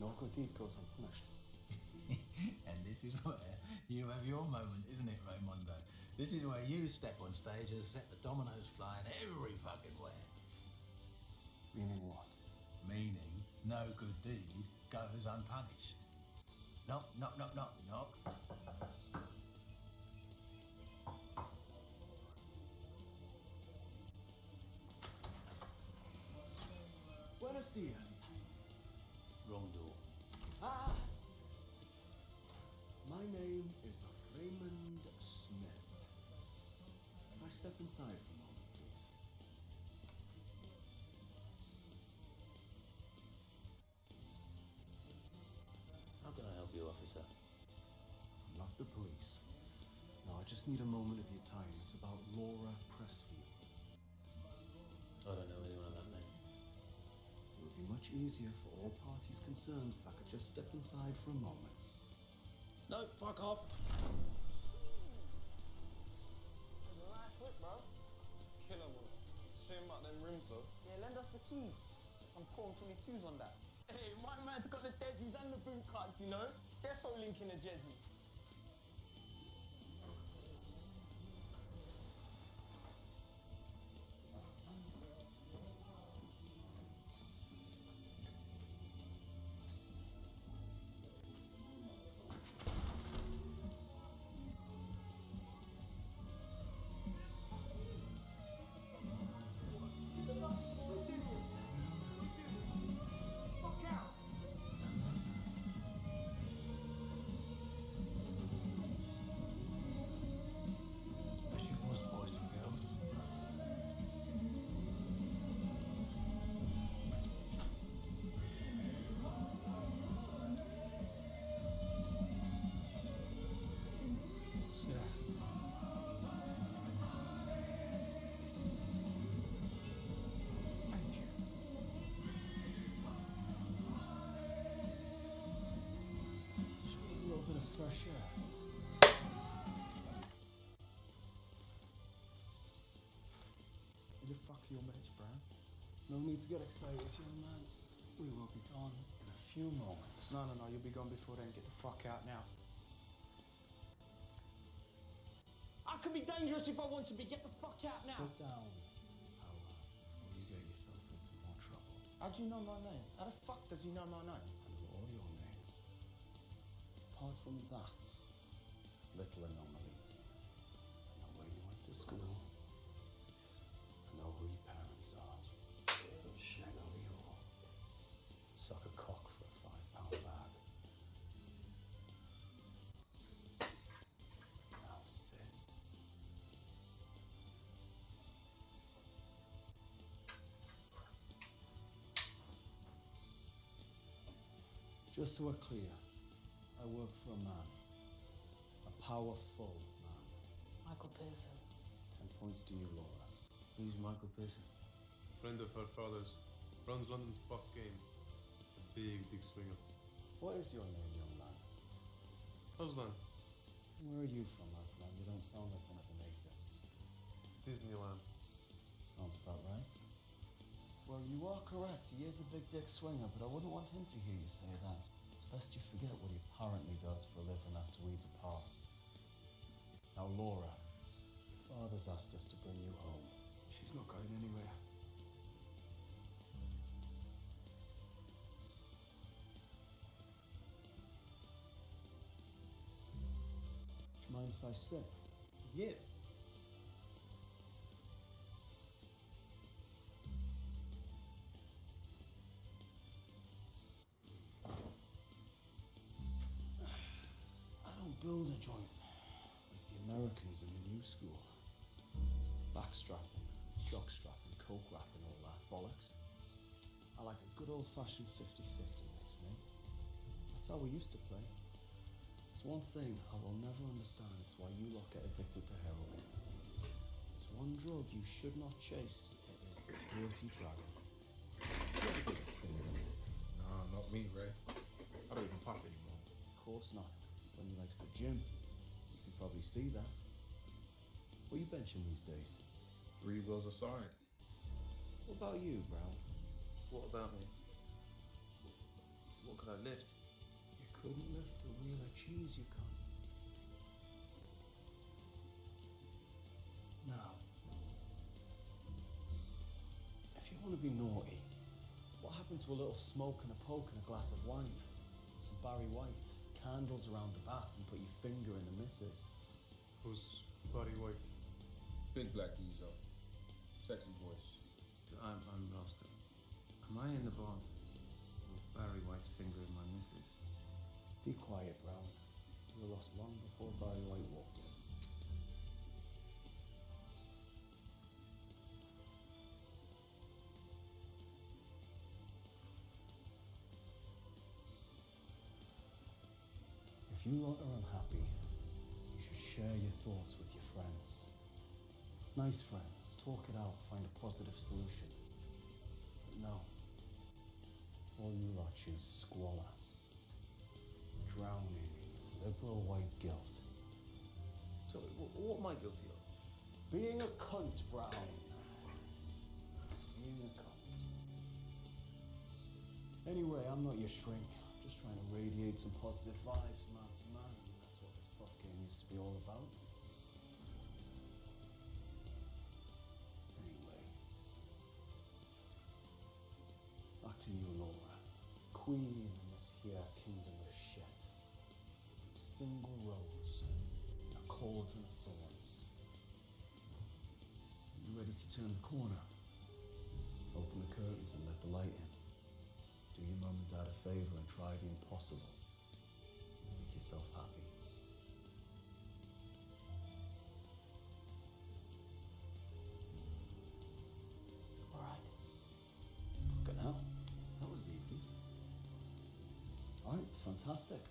No good deed goes unpunished. And this is where you have your moment, isn't it, Raymondo? This is where you step on stage and set the dominoes flying every fucking where. Meaning what? Meaning, no good deed goes unpunished. Knock, knock, knock, knock, knock. Buenos dias. Wrong door. Ah! My name is Raymond Smith. Can I step inside for a moment, please? How can I help you, officer? I'm not the police. No, I just need a moment of your time. It's about Laura Pressfield. I don't know anyone of that name. It would be much easier for all parties concerned if I could just step inside for a moment. No, fuck off. There's a nice whip, bro. Killer one. Shame about them rims, though. Yeah, lend us the keys. Some Chrome 22s on that. Hey, my man's got the deadies and the boot cuts, you know? Defo linking a Jezzy. As you must, boys and girls. Sit down. Thank you. Just need a little bit of fresh air. Who the fuck are your mates, Brian? No need to get excited, young man. We will be gone in a few moments. No, you'll be gone before then. Get the fuck out now. I can be dangerous if I want to be. Get the fuck out now. Sit down, Paolo, before you get yourself into more trouble. How do you know my name? How the fuck does he know my name? I know all your names. Apart from that, little anomaly. I know where you went to school. I know who your parents are. I know you'll suck a cock for a £5 bag. Now sit. Just so we're clear, I work for a man. A powerful man. Michael Pearson. 10 points to you, Laura. Who's Michael Pearson? Friend of her father's. Runs London's buff game. A big swinger. What is your name, young man? Aslan. Where are you from, Aslan? You don't sound like one of the natives. Disneyland. Sounds about right. Well, you are correct. He is a big dick swinger, but I wouldn't want him to hear you say that. It's best you forget what he apparently does for a living after we depart. Now, Laura, your father's asked us to bring you home. She's not going anywhere. Do you mind if I sit? Yes. build a joint like the Americans in the new school. Backstrapping, jockstrapping, coke wrapping, all that bollocks. I like a good old-fashioned 50-50 mix, mate. That's how we used to play. There's one thing I will never understand, it's why you lot get addicted to heroin. There's one drug you should not chase, it is the dirty dragon. Do you ever give it a spin, Billy? No, not me, Ray. I don't even puff anymore. Of course not. When he likes the gym, you can probably see that. What are you benching these days? 3 wheels aside. What about you, Brown? What about me? What could I lift? You couldn't lift a wheel of cheese, you can't. Now, if you want to be naughty, what happened to a little smoke and a poke and a glass of wine? Some Barry White, candles around the bath, and put your finger in the missus. Who's Barry White? Big black geezer. Sexy voice. I'm lost. Am I in the bath with Barry White's finger in my missus? Be quiet, Brown. You were lost long before Barry White walked in. If you lot are unhappy, you should share your thoughts with your friends. Nice friends. Talk it out, find a positive solution. But no. All you lot choose squalor. Drowning in liberal white guilt. So, what am I guilty of? Being a cunt, Brown. Being a cunt. Anyway, I'm not your shrink. I'm just trying to radiate some positive vibes, man to man. I mean, that's what this puff game used to be all about. Anyway. Back to you, Laura. Queen in this here kingdom of shit. Single rose in a cauldron of thorns. Are you ready to turn the corner? Open the curtains and let the light in. Do your mum and dad a favor and try the impossible. Make yourself happy. All right. Fucking hell. That was easy. All right, fantastic.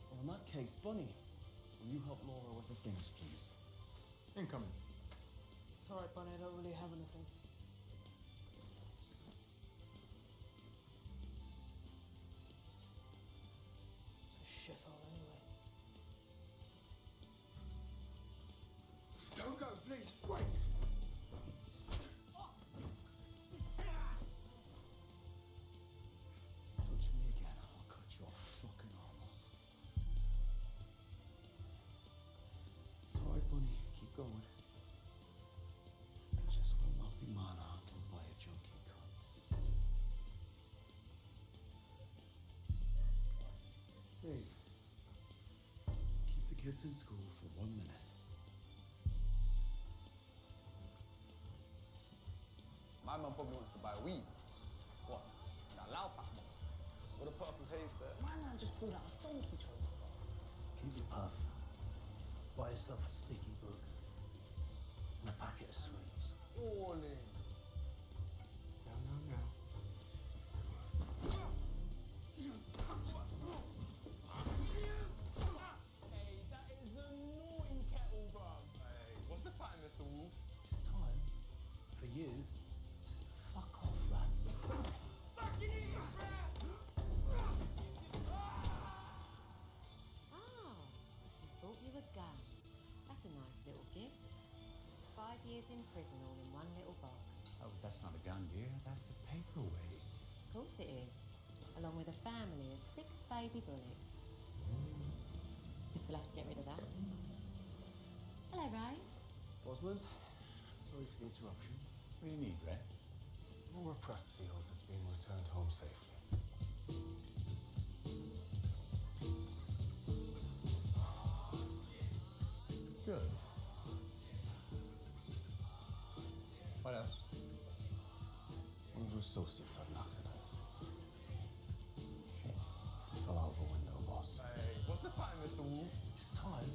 Well, in that case, Bunny, will you help Laura with the things, please? Incoming. It's alright, Bunny, I don't really have anything. It's a shithole anyway. Don't go, please. Wait. Touch me again, I'll cut your fucking arm off. It's all right, Bunny. Keep going. Just will not be manhandled by a junkie cunt. Dave, keep the kids in school for 1 minute. My mum probably wants to buy weed. What? That loud pack box. With a purple haze there. My man just pulled out a donkey trade. Keep it puff. Buy yourself a sticky book and a packet of sweets. All in. Now. Hey, that is a naughty kettle, bruv. Hey, what's the time, Mr. Wolf? It's time for you to fuck off, lads. Ah, he's bought you a gun. That's a nice little gift. 5 years in prison all in one little box. Oh, that's not a gun, dear. That's a paperweight. Of course it is. Along with a family of 6 baby bullets. Guess we'll have to get rid of that. Hello, Ray. Rosalind, sorry for the interruption. What do you need, Ray? Laura Pressfield has been returned home safely. Good. What else? One of her associates had an accident. Shit. Fell out of a window, boss. Hey, what's the time, Mr. Wolf? It's time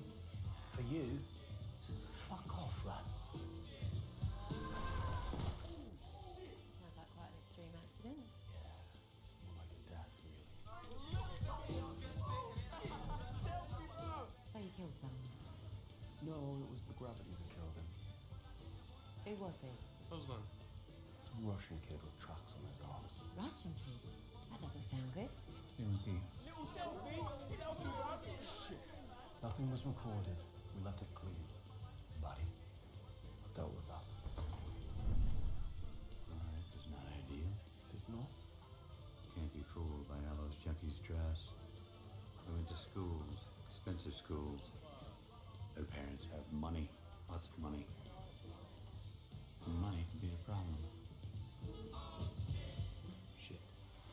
No, it was the gravity that killed him. Who was he? Osman. Some Russian kid with tracks on his arms. Russian kid? That doesn't sound good. It was he. Little selfie! Selfie, bruv! Shit. Nothing was recorded. We left it clean. Buddy, I've dealt with that. This is not ideal. This is not. Can't be fooled by how those junkies dress. They went to schools, expensive schools. Their parents have money, lots of money. And money can be a problem. Shit.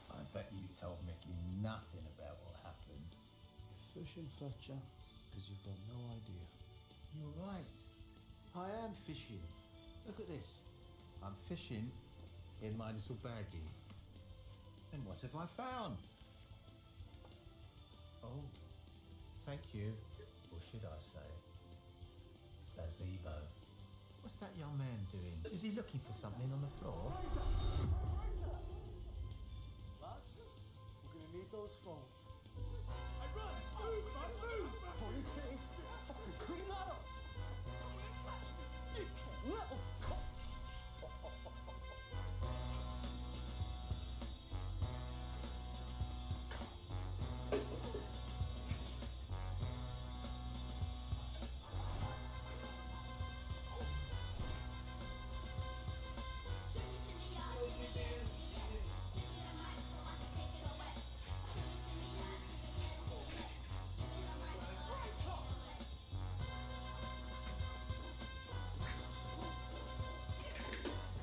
I bet you told Mickey nothing about what happened. You're fishing, Fletcher, because you've got no idea. You're right. I am fishing. Look at this. I'm fishing in my little baggie. And what have I found? Oh, thank you. Or should I say, Spazebo. What's that young man doing? Is he looking for something on the floor? Lads, we're gonna need those phones. Hey, run! Move, man, move! Holy Dave, fucking clean that up! Little cunt!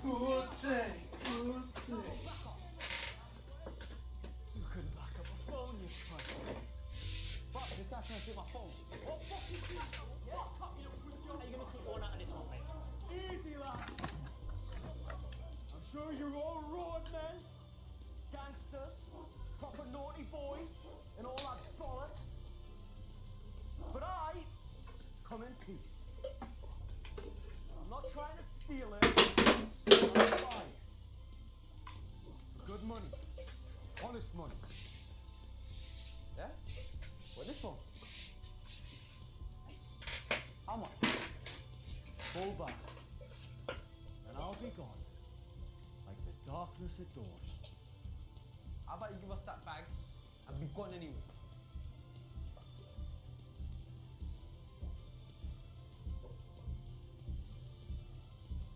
Good day. You couldn't back up a phone, you cunt. Fuck, this guy can't get my phone. What fucking shit? Fuck up, you little pussy. How you gonna put one out of this one, mate? Easy, lads. I'm sure you're all road men, gangsters, proper naughty boys, and all that bollocks. But I come in peace. I'm not trying to steal it. I'm trying to buy it. For good money. Honest money. Yeah? What this one? How much? Full back. And I'll be gone. Like the darkness at dawn. How about you give us that bag and be gone anyway?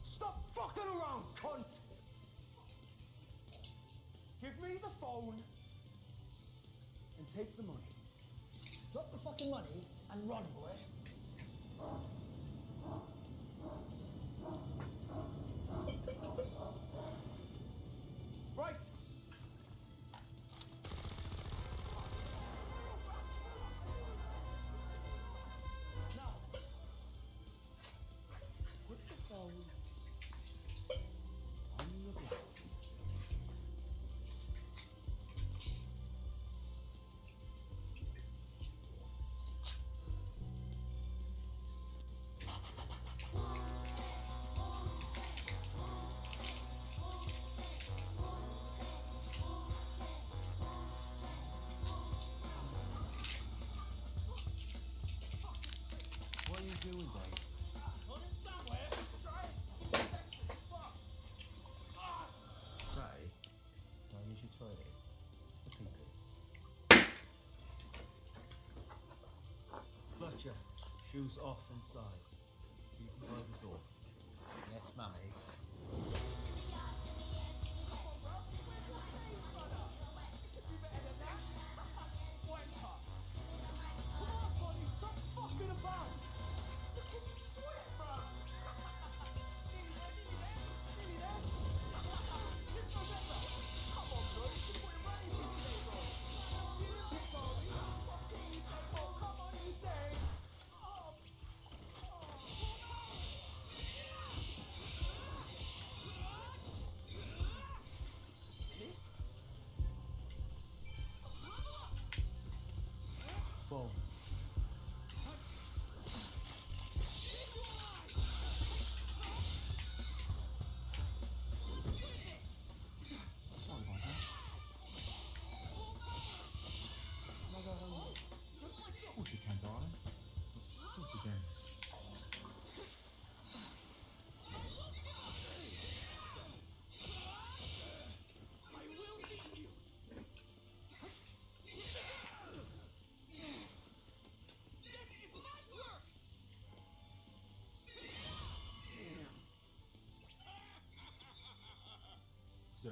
Stop fucking around, cunt! Give me the phone and take the money. Drop the fucking money and run, boy. Right. Now, put the phone on the ground. What are you doing, Dave? Hold it somewhere. Ray, can I use your toilet? Just a pee-pee. Fletcher, shoes off inside. Leave them by the door. Yes, mummy.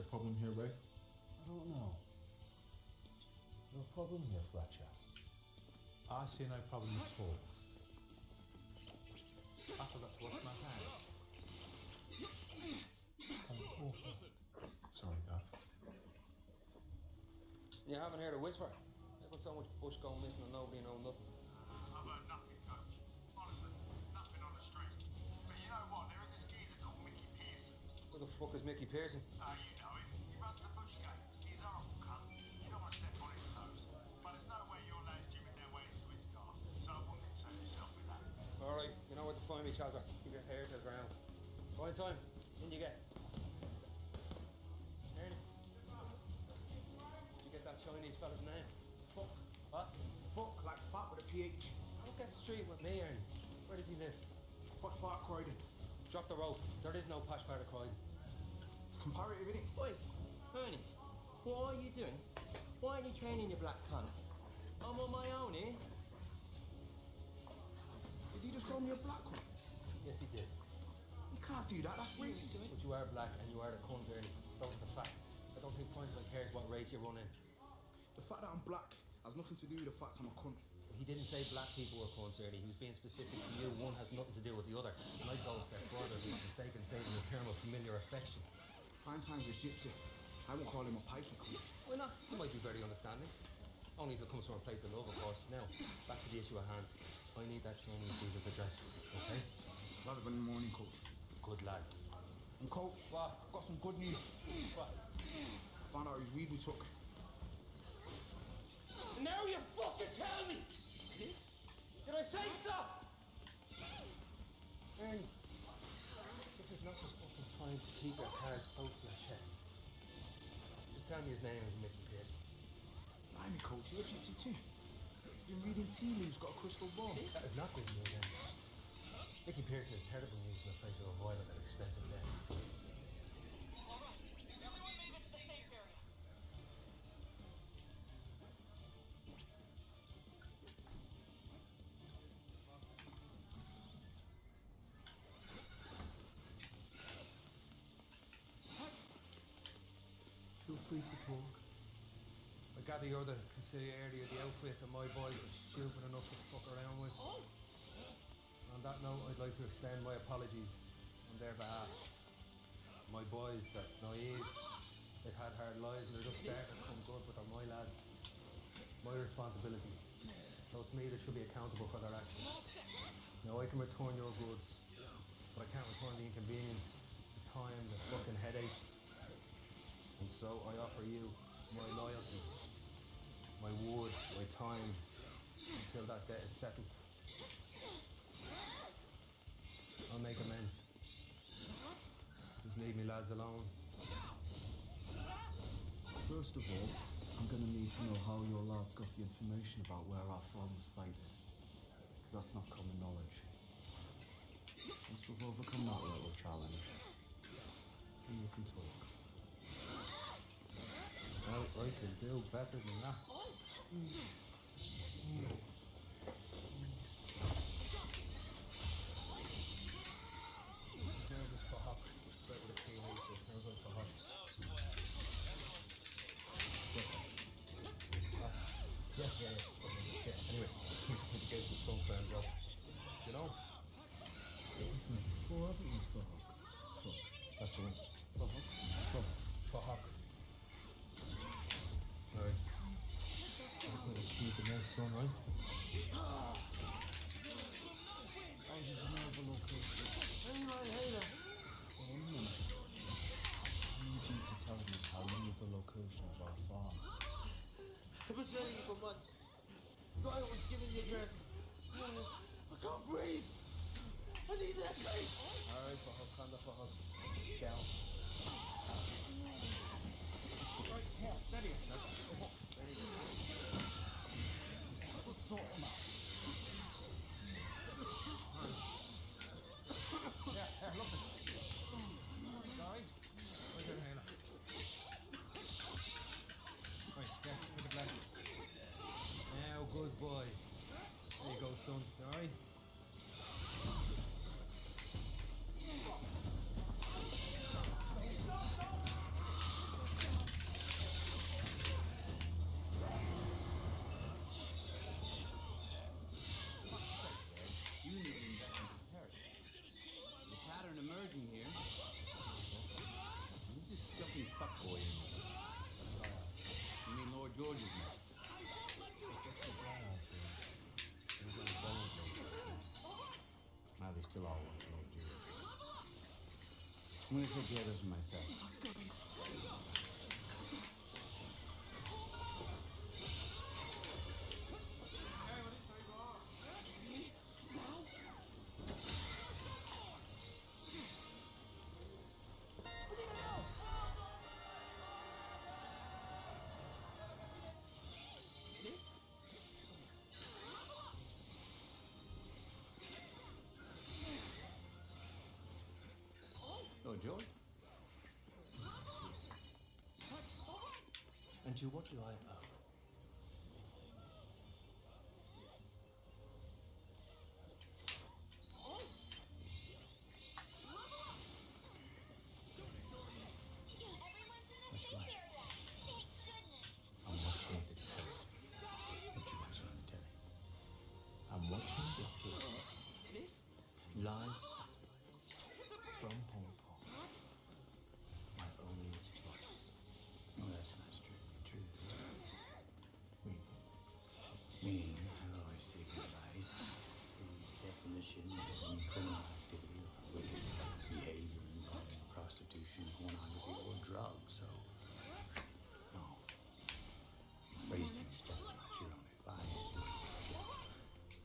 problem here, Ray? I don't know. Is there a problem here, Fletcher? I see no problem at all. I forgot to wash my hands. Go first. Sorry, Gav. You haven't heard a whisper? There been so much bush going missing and nobody know nothing. I've heard nothing, Coach. Honestly, nothing on the street. But you know what? There is this geezer called Mickey Pearson. Who the fuck is Mickey Pearson? You know him. He runs the bush game. He's a horrible cunt. You don't want to step on his toes. But there's no way your lads jimming their way into his car. So I wouldn't concern yourself with that. Alright, you know where to find me, Chazzer. Keep your hair to the ground. Right time. In you get. Ernie. Did you get that Chinese fella's name? Fuck. What? Fuck, like fuck with a PH. Don't get straight with me, Ernie. Where does he live? Posh Park, Croydon. Drop the rope. There is no posh part of Croydon. It's comparative, innit? Oi, Ernie, what are you doing? Why aren't you training your black cunt? I'm on my own here. Did you just call me a black one? Yes, he did. You can't do that, that's racist. But you are black and you are the cunt, Ernie. Those are the facts. I don't think Franklin cares what race you run in. The fact that I'm black has nothing to do with the fact I'm a cunt. He didn't say black people were cunts, Ernie. He was being specific to you. One has nothing to do with the other. And I'd go a step further. He was mistaken saying the term of familiar affection. Prime time's a gypsy. I won't call him a pikey cunt. Why not? He might be very understanding. Only if it comes from a place of love, of course. Now, back to the issue at hand. I need that Chinese geezer's address, okay? Rather than the morning, coach. Good lad. And coach, What? I've got some good news. What? Found out his weed we took. Now you fucking tell me! This? Did I say stop? Ernie, this is not the fucking time to keep your cards close to your chest. Just tell me his name is Mickey Pearson. Blimey, coach, you're a gypsy too. You've been reading tea leaves, got a crystal ball. That is not good news, then. Mickey Pearson is terrible news in the place of a violent and expensive death. All right, everyone made it to the safe area. Feel free to talk. I gather you're the consigliere of the outfit that my boys were stupid enough to fuck around with. On that note, I'd like to extend my apologies on their behalf. My boys, they're naive, they've had hard lives and they're just starting to come good, but they're my lads. My responsibility. So it's me that should be accountable for their actions. Now I can return your goods, but I can't return the inconvenience, the time, the fucking headache. And so I offer you my loyalty, my word, my time, until that debt is settled. I'll make amends. Just leave me lads alone. First of all, I'm going to need to know how your lads got the information about where our farm was sited. Because that's not common knowledge. Once we've overcome that little challenge, then you can talk. Well, I can do better than that. Nervous for Hawk. Straight with a P so it smells like for Hawk. Yeah. Anyway, he's the gate to the stone fan job. You know? Before, haven't you, Fuck? That's the one. For Hawk. Alright. I'm gonna keep the next one, right? How did you know the location? One minute. I need you to tell me how you knew the location of our farm. I've been telling you for months. God was giving the address. I can't breathe. I need that place. Alright, for Hawk, calm down, for Hawk. Down. Right, here, steady yourself. Steady. Let's sort them out. Yeah, look at it. Sorry. Where's your hand? Right, yeah, take it back. Now, good boy. There you go, son. Alright? I'm gonna take care of this for myself. Oh, George? And to what do I owe? What you watching? I'm watching the telly. What you watching on the telly? I'm watching the horse. Live satellite from Hong Kong. My only voice. Oh, that's not strictly true. Meaning? Me, I've always taken advice. The definition of any criminal activity or wicked behavior involving prostitution, pornography, or drugs. So, no. Racing stuff's not your own advice.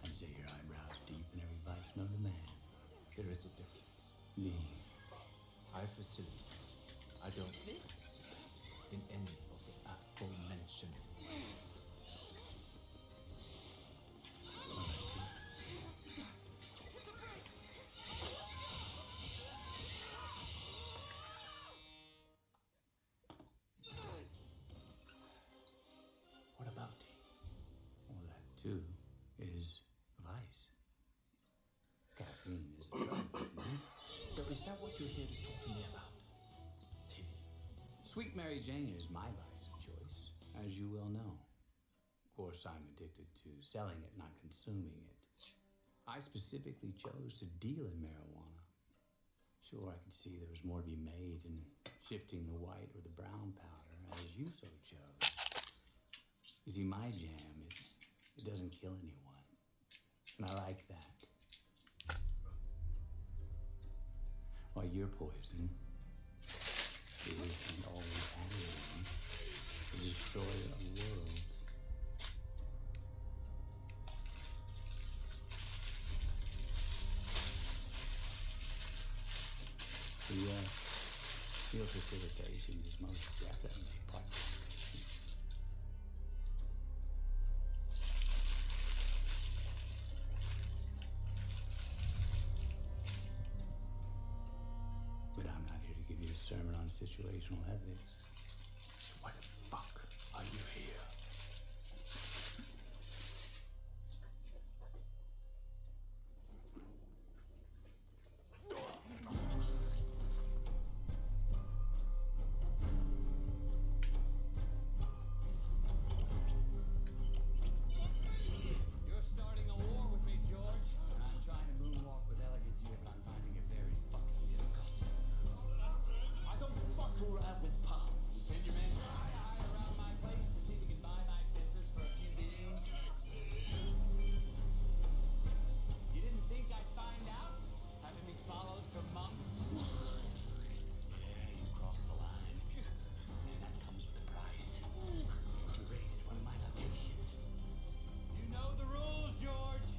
I'd say your eyebrows deep in every vice known to man. There is a difference. Me. I facilitate. I don't participate in any of the aforementioned vices. What about tea? Well, that too is a vice. Caffeine is a drug, don't you know? So is that what you're here to talk to me about? Tea. Sweet Mary Jane is my vice of choice, as you well know. Of course, I'm addicted to selling it, not consuming it. I specifically chose to deal in marijuana. Sure, I could see there was more to be made in shifting the white or the brown powder, as you so chose. You see, my jam, it doesn't kill anyone. And I like that. While your poison is and always has been to destroy a world. Yes, field facilitation is most definitely participation. But I'm not here to give you a sermon on situational ethics. So why the fuck are you here? You're starting a war with me, George. I'm trying to moonwalk with elegance here, but I'm finding it very fucking difficult. I don't fuck around with power. You send your man around my place to see if he can buy my business for a few beans. You didn't think I'd find out? Having me followed for months? Yeah, you crossed the line. And that comes with a price. You raided one of my locations. You know the rules, George.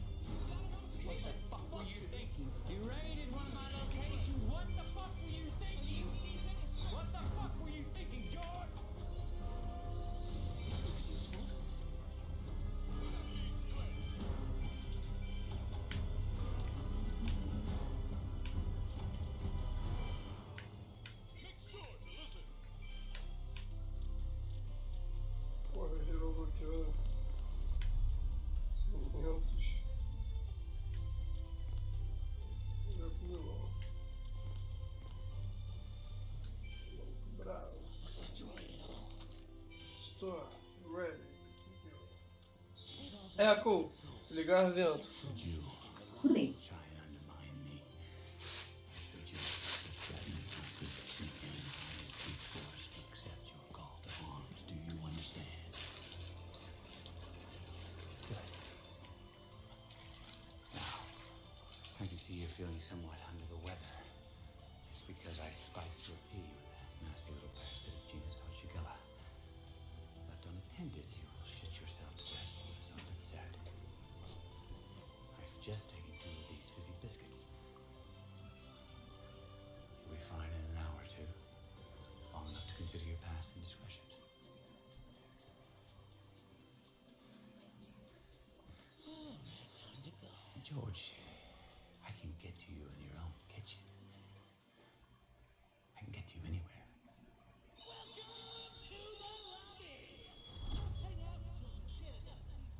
What the fuck were you thinking? You raided one of my locations. What the fuck were you thinking? What the fuck were you thinking, George? Porra, gerou bloqueou cimentos. Já pulou. Bravo. Estou ready. Echo, ligar vento. Should you try and undermine me? Should you threaten my position again? I will be forced to accept your call to arms. Do you understand? Good. Now, I can see you're feeling somewhat under the weather. As It's because I spiked your tea with that nasty little parasitic genus called Shigella. Left unattended, you will shit yourself to death, as often said. I suggest taking 2 of these fizzy biscuits. You'll be fine in an hour or 2. Long enough to consider your past indiscretions. All right, time to go. George, I can get to you in your own kitchen. I can get to you anywhere. Welcome to the lobby. Just hang out until you get enough people.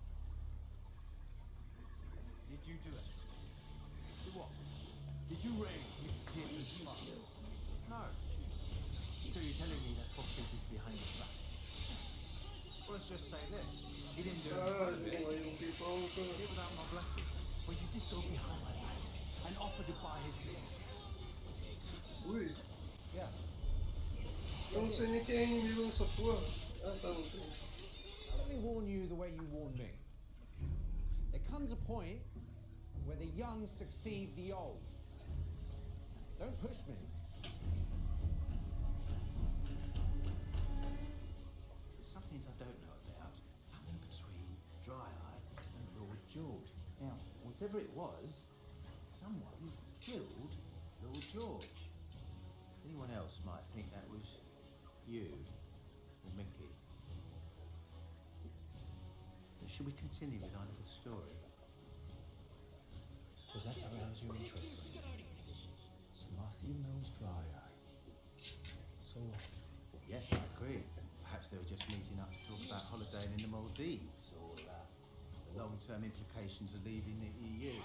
Did you do it? Do what? Did you raid Mr. Pearson's farm? No. So you're telling me that Foxfield is behind the back? Well, let's just say this. He didn't do it in front of me. He did it without my blessing. Well, you did go behind my back and offer to buy his business. Ui, Yeah. eu não sei nem quem é inimigo nessa porra. Ah, tá, não tem. Now, let me warn you the way you warned me. There comes a point where the young succeed the old. Don't push me. There's some things I don't know about. Something between Dry Eye and Lord George. Now, whatever it was, someone killed Lord George. Anyone else might think that was you or Mickey. Should we continue with our little story? Does that arouse your interest? So Matthew knows Dry Eye. So what? Well, yes, I agree. Perhaps they were just meeting up to talk about holidaying in the Maldives or the long-term implications of leaving the EU.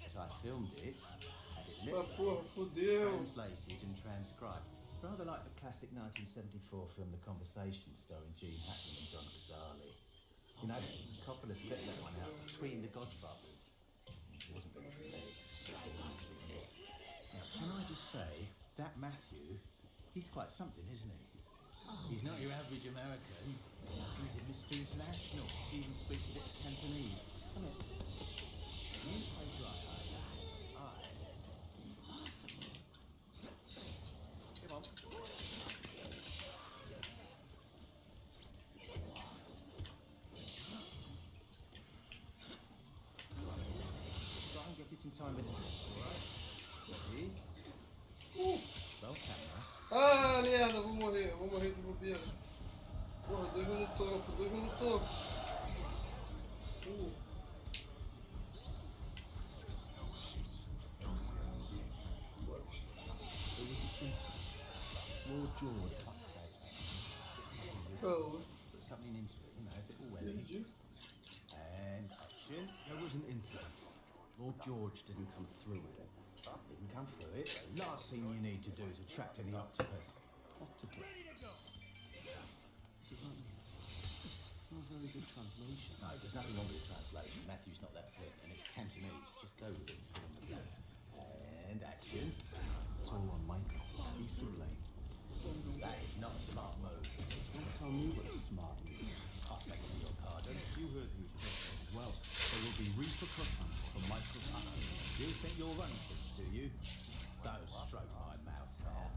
As I filmed it, had it Ah, porra, fodeu. translated and transcribed. Rather like the classic 1974 film The Conversation, starring Gene Hackman and John Cazale. You know, Coppola set that one out between the Godfathers. It wasn't really for me. Now, can I just say, that Matthew, he's quite something, isn't he? He's not your average American. He's a Mr. International. He even speaks a bit of Cantonese. Come here. You play Dry Eye. Impossible. Come on. Try and get it in time with the next, alright? Ready? Roll camera. Ah, merda, vou morrer de bobeira. Porra, 2 minutos topo, 2 minutos topo. It was an incident. Lord George fucked that. Oh. Put something into it, you know, a bit all welly. And action. There was an incident. Lord George didn't come through it. Didn't come through it. The last thing you need to do is attract any octopus. Octopus. Does that mean? It's not a very good translation. No, there's nothing wrong with the translation. Matthew's not that fluent, and it's Cantonese. Just go with it. Fill in the blanks. And action. It's all on Michael. He's to blame. That is not a smart move. Don't tell me what a smart move is. I'll make it your pardon. You heard me correctly. Well, there will be repercussions for Michael's actions. You think you're running this, do you? Don't stroke my mouse hair.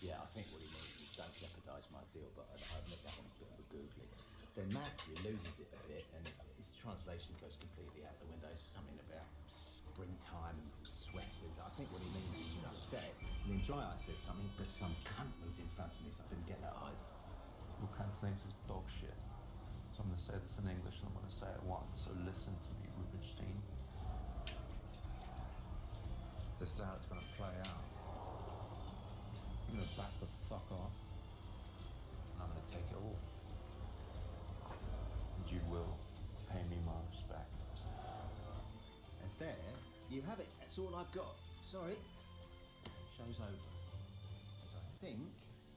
Yeah, I think what he means is don't jeopardise my deal, but I admit that one's a bit of a googly. Then Matthew loses it a bit, and his translation goes completely out the window. Something about springtime and sweaters. I think what he means is he's upset. And then Dry Eye says something, but some cunt moved in front of me, so I didn't get that either. Your Cantonese is dog shit. So I'm going to say this in English and I'm going to say it once. So listen to me, Rubinstein. This is how it's going to play out. You're going to back the fuck off, and I'm going to take it all. And you will pay me my respect. And there, you have it. That's all I've got. Sorry. Show's over. As I think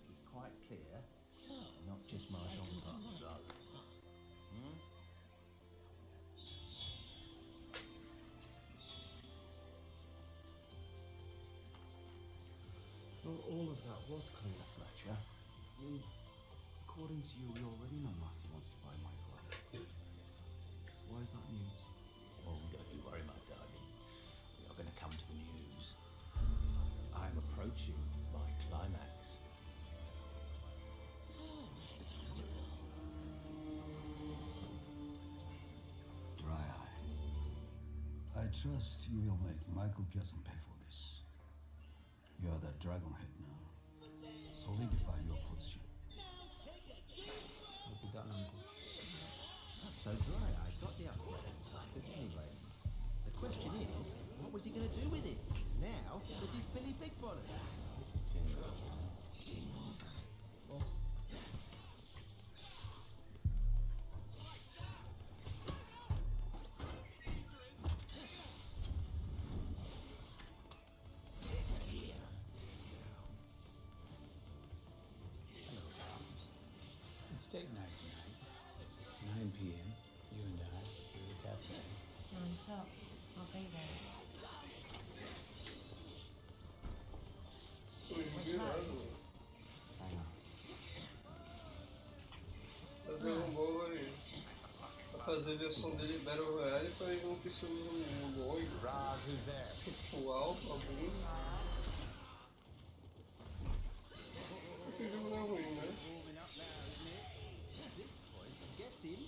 is quite clear, not just my drug. Hmm? Well, all of that was clear, Fletcher. I mean, according to you, we already know Matthew wants to buy Michael out. So why is that news? Oh, don't you worry, my darling. We are going to come to the news. approaching my climax. Dry Eye. I trust you will make Michael Pearson pay for this. You are the Dragonhead now. Solidify your position. What have you done, Uncle? So Dry Eye got the upgrade. But anyway, the question is, what was he going to do with it? Now that he's Billy Big Bonnet. Boss. It's date night tonight. 9 p.m. You and I, in the cafe. 9 o'clock. I'll be there. A Dragon Ball vai fazer a versão dele Battle Royale pra eles não precisam do Log. Uau, tá bom. Esse jogo não é ruim, né? At this point, I'm guessing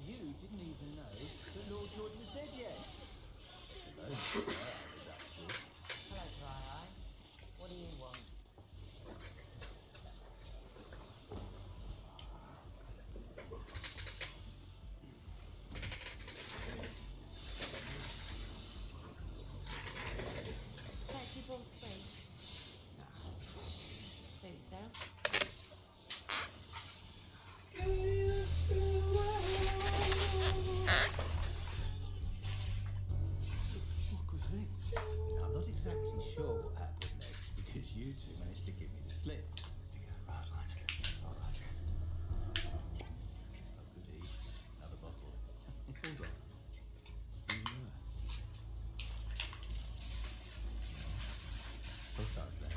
you didn't even know that Lord George was dead yet. Hello, Dry Eye. What do you want? Fancy ball sweet? Suit yourself. I'm not exactly sure what happened next because you two managed to give me the slip. Rosalind. Oh, Roger. Oh, goody. Another bottle. Hold on. What's that there?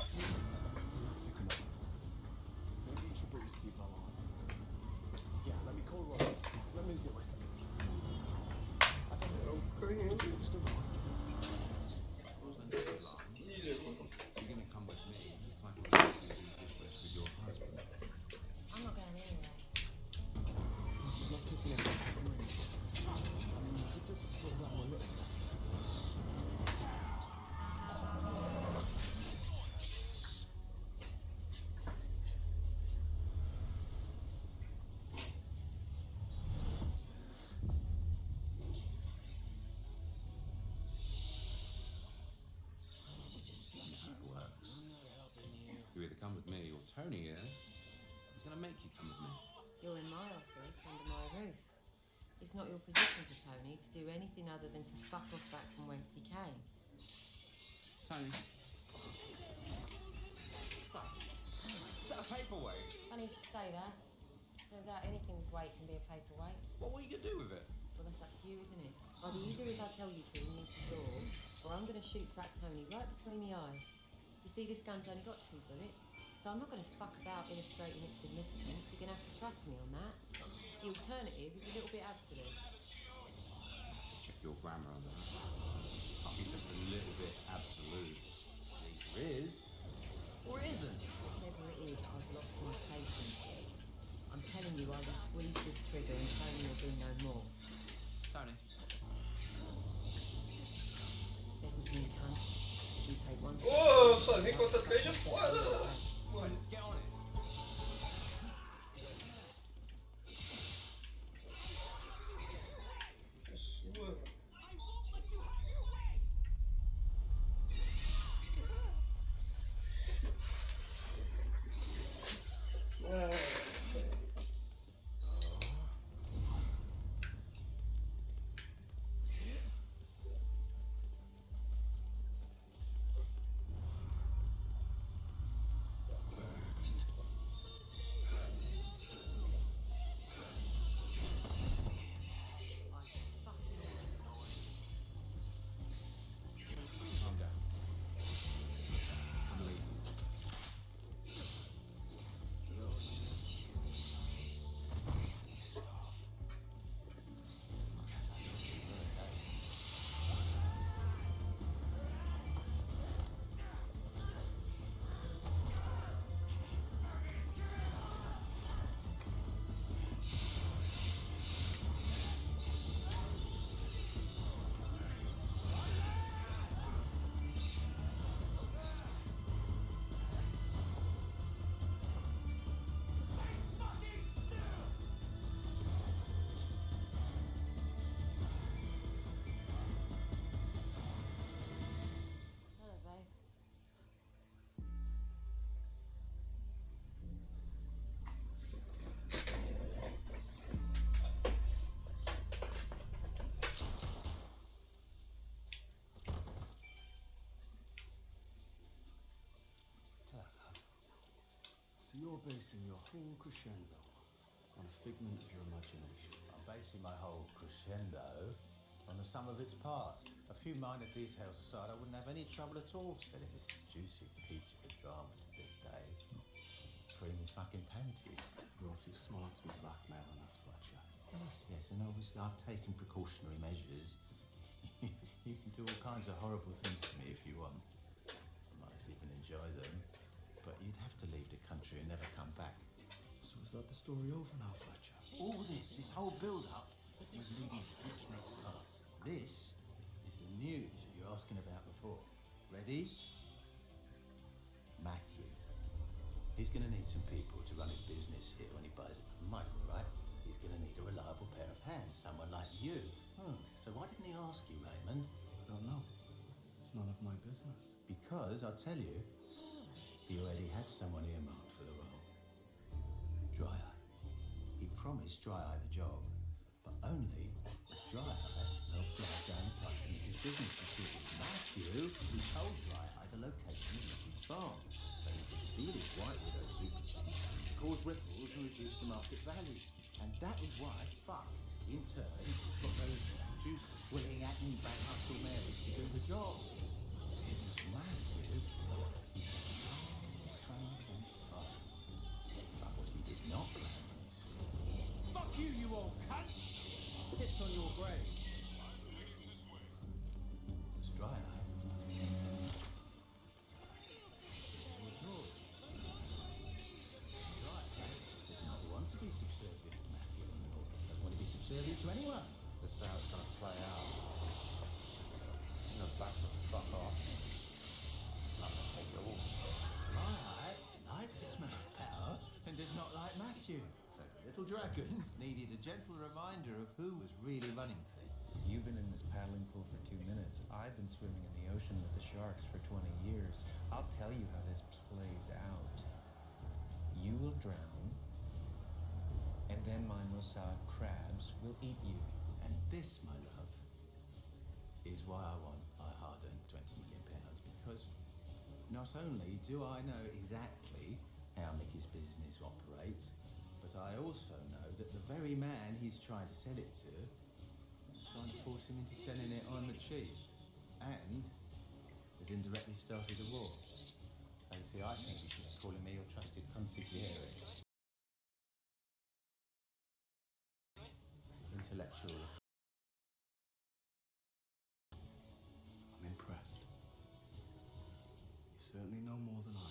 Picking up. Maybe you should put your seatbelt on. Yeah, let me call Roger. Let me do it. Just a moment. Rosalind, you're going to come with me to find out what these issues with your husband. I'm not going anywhere. She's not picking up the phone. I mean, you could just slow down a little. You either come with me or Tony here. He's going to make you come with me. You're in my office, under my roof. It's not your position for Tony to do anything other than to fuck off back from whence he came. Tony. Is that a paperweight? Funny you should say that. Turns out anything with weight can be a paperweight. What will you do with it? Well, that's up to you, isn't it? Either you do as I tell you to and use the door, or I'm going to shoot Frat Tony right between the eyes. You see, this gun's only got 2 bullets, so I'm not going to fuck about illustrating its significance. You're going to have to trust me on that. The alternative is a little bit absolute. Check your grammar on that. Can't be just a little bit absolute. It either is, or it isn't. Whatever it is, I've lost my patience. I'm telling you, I will squeeze this trigger and Tony will do no more. Tony. Listen to me, cunt. You take one. Ô, sozinho contra 3 é foda. Mano. Get on it. Sua. So you're basing your whole crescendo on a figment of your imagination. I'm basing my whole crescendo on the sum of its parts. A few minor details aside, I wouldn't have any trouble at all selling this juicy peach of a drama to Big Dave. Cream his fucking panties. You're too smart to be blackmailing us, Fletcher. Yes, and obviously I've taken precautionary measures. You can do all kinds of horrible things to me if you want. I might even enjoy them. But you'd have to leave the country and never come back. So is that the story over now, Fletcher? All this whole build-up was leading to this next part. This is the news you're asking about before. Ready? Matthew. He's going to need some people to run his business here when he buys it from Michael, right? He's going to need a reliable pair of hands, someone like you. So why didn't he ask you, Raymond? I don't know. It's none of my business. Because, I'll tell you, he already had someone earmarked for the role. Dry Eye. He promised Dry Eye the job, but only if Dry Eye helped drive down the price of Nicky's business. You see, it was Matthew who told Dry Eye the location of Nicky's farm, so he could steal his White Widow super cheap, cause ripples and reduce the market value. And that is why Fuck, in turn, got those two swilling acting back hustle Marys to do the job. It was Matthew. He said, but what he did not plan, you see. Fuck you, you old cunt! Piss on your grave. It's Dry Eye. Dry Eye does not want to be subservient to Matthew anymore. Doesn't want to be subservient to anyone. This is how it's going to play out. I'm going to back the fuck off. I'm going to take it all. Dry Eye likes the smell of power and does not like Matthew. So the little dragon needed a gentle reminder of who was really running things. You've been in this paddling pool for 2 minutes. I've been swimming in the ocean with the sharks for 20 years. I'll tell you how this plays out. You will drown, and then my Mossad crabs will eat you. And this, my love, is why I want my hard-earned £20 million, because not only do I know exactly how Mickey's business operates, but I also know that the very man he's trying to sell it to is trying to force him into selling it on the cheap, and has indirectly started a war. So you see, I think you should be calling me your trusted consigliere. Intellectual. I'm impressed. You certainly know more than I do.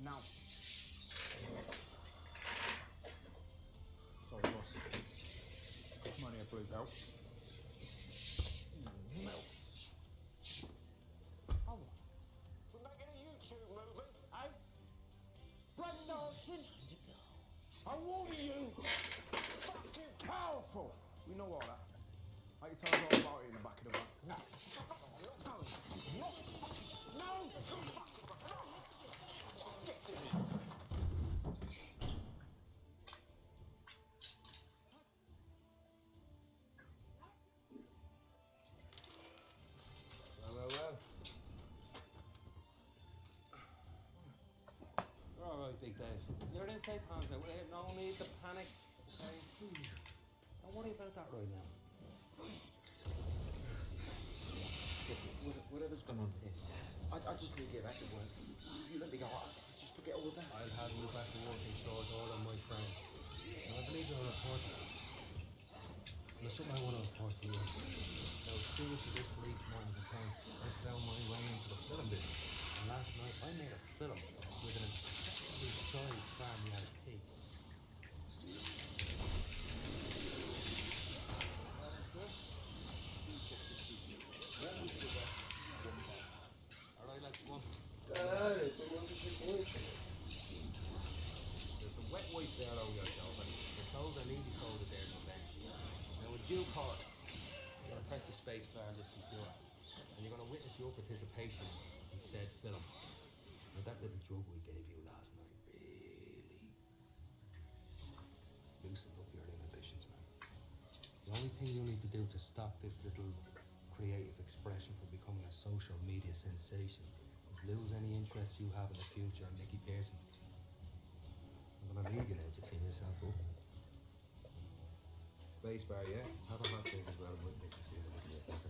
Now. Sorry, boss. Money a blue belt. Melts. Oh. We're making a YouTube movie, eh? Breakdancing? Time to go. I warn you! Fucking powerful! We know all that. Like you tell us all about it in the back of the van. No! Get in here! Well. You're all right, Big Dave. You're inside Tom's now. No need to panic. Okay? Don't worry about that right now. Whatever's going on here, I just need to get back to work. You let me go. I just forget all about it. I'll have you back to work in short order, my friend. Now, I believe your report. There's something I want to report to you. Now, as soon as this police morning complaint, I found my way into the film business. And last night, I made a film with an incredibly sized family out of pig. Alright, let's go. Caralho, tô muito de muito. There's some wet wipe there over your job, and the clothes are neatly folded there in the bench. Now, with due course, you're going to press the space bar on this computer, and you're going to witness your participation in said film. Now, that little drug we gave you last night really loosened up your inhibitions, man. The only thing you need to do to stop this little creative expression from becoming a social media sensation is lose any interest you have in the future in Nicky Pearson. I'm gonna leave you now to clean yourself up. Space bar, yeah? Have a hot drink as well, it might make you feel a little bit better.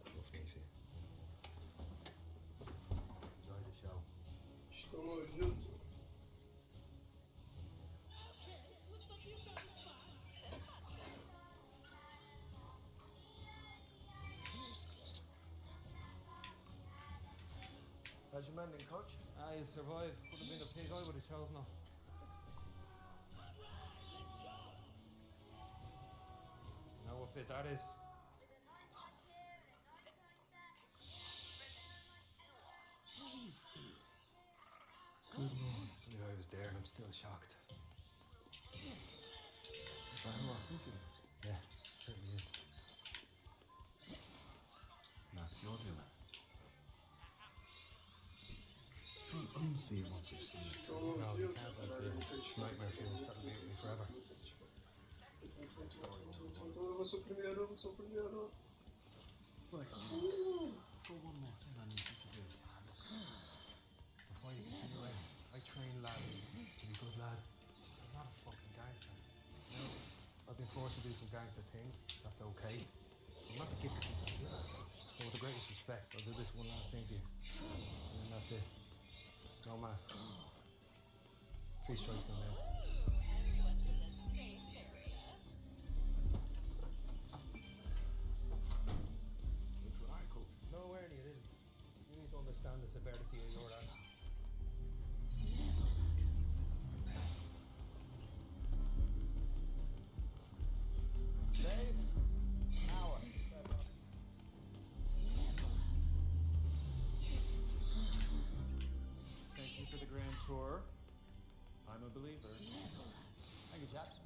Enough need for you. Enjoy the show. Estamos juntos. How's your mending, coach? You survived. Would have been the pig I would have chosen though. You know what bit that is? Good Lord. I knew I was there and I'm still shocked. Is that who I think it is? Yeah, certainly is. And that's your doing. Unsee it once you've seen it. No, you can't unsee it. It's nightmare fuel. That'll be with me forever. Eu sou o primeiro. Right, I've got one more thing I need you to do. Before you continue away, I train lads to be good lads. I'm not a fucking gangster. You know, I've been forced to do some gangster things. That's okay. I'm not the gift of people. So with the greatest respect, I'll do this one last thing to you. And then that's it. No mass. 3 strikes, no mail. No, Ernie, it isn't. You need to understand the severity of your actions. Dave? Hour. Thank you for the grand tour. I'm a believer. Thank you, chaps.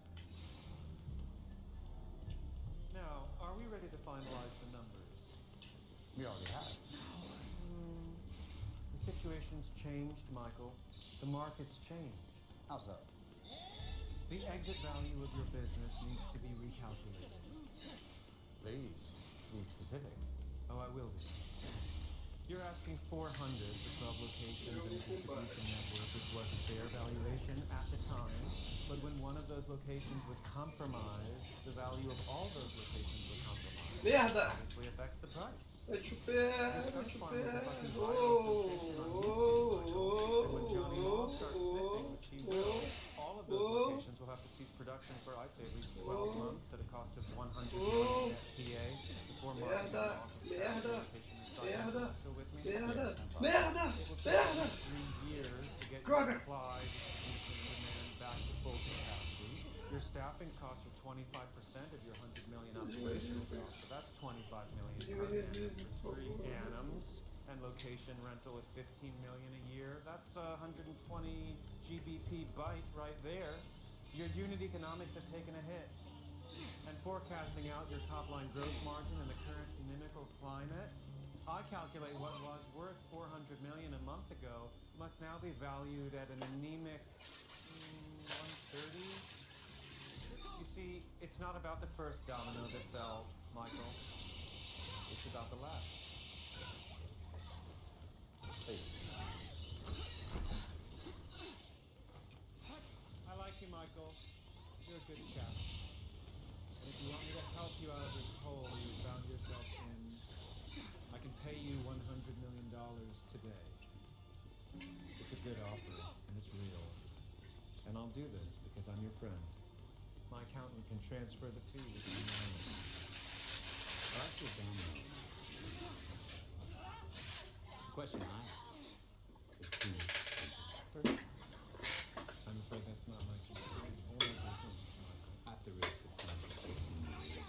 Now, are we ready to finalize the numbers? We already have. The situation's changed, Michael. The market's changed. How so? The exit value of your business needs to be recalculated. Please, be specific. Oh, I will be. You're asking 400 for 12 locations and a distribution network, which was a fair valuation at the time. But when one of those locations was compromised, the value of all those locations was compromised. Merda! Obviously affects the price. Vai te pé, This vai French te farm pé. was a fucking viral sensation on YouTube, Michael. And when Johnny Law starts sniffing, which he will, all of those locations will have to cease production for, I'd say, at least 12 months at a cost of 100 million net PA before marketing the loss of staff in the location. Still with me? Merda! It Merda! will take at Merda! least 3 years to get your Droga! supply, distribution, and demand back to full capacity. Your staffing costs are 25% of your 100 million operational costs, so that's 25 million per annum for 3 annums. And location rental at 15 million a year. That's 120 GBP byte right there. Your unit economics have taken a hit. And forecasting out your top-line growth margin in the current inimical climate, I calculate what was worth 400 million a month ago must now be valued at an anemic 130. You see, it's not about the first domino that fell, Michael. It's about the last. Please. I like you, Michael. You're a good chap. And if you want me to help you out of this hole you found yourself in, I can pay you $100 million today. It's a good offer, and it's real. And I'll do this because I'm your friend. My accountant can transfer the fee within the moment. Dr. Domino. The question I ask is who is the doctor? I'm afraid that's not my concern or my business, Michael. At the risk of contradicting you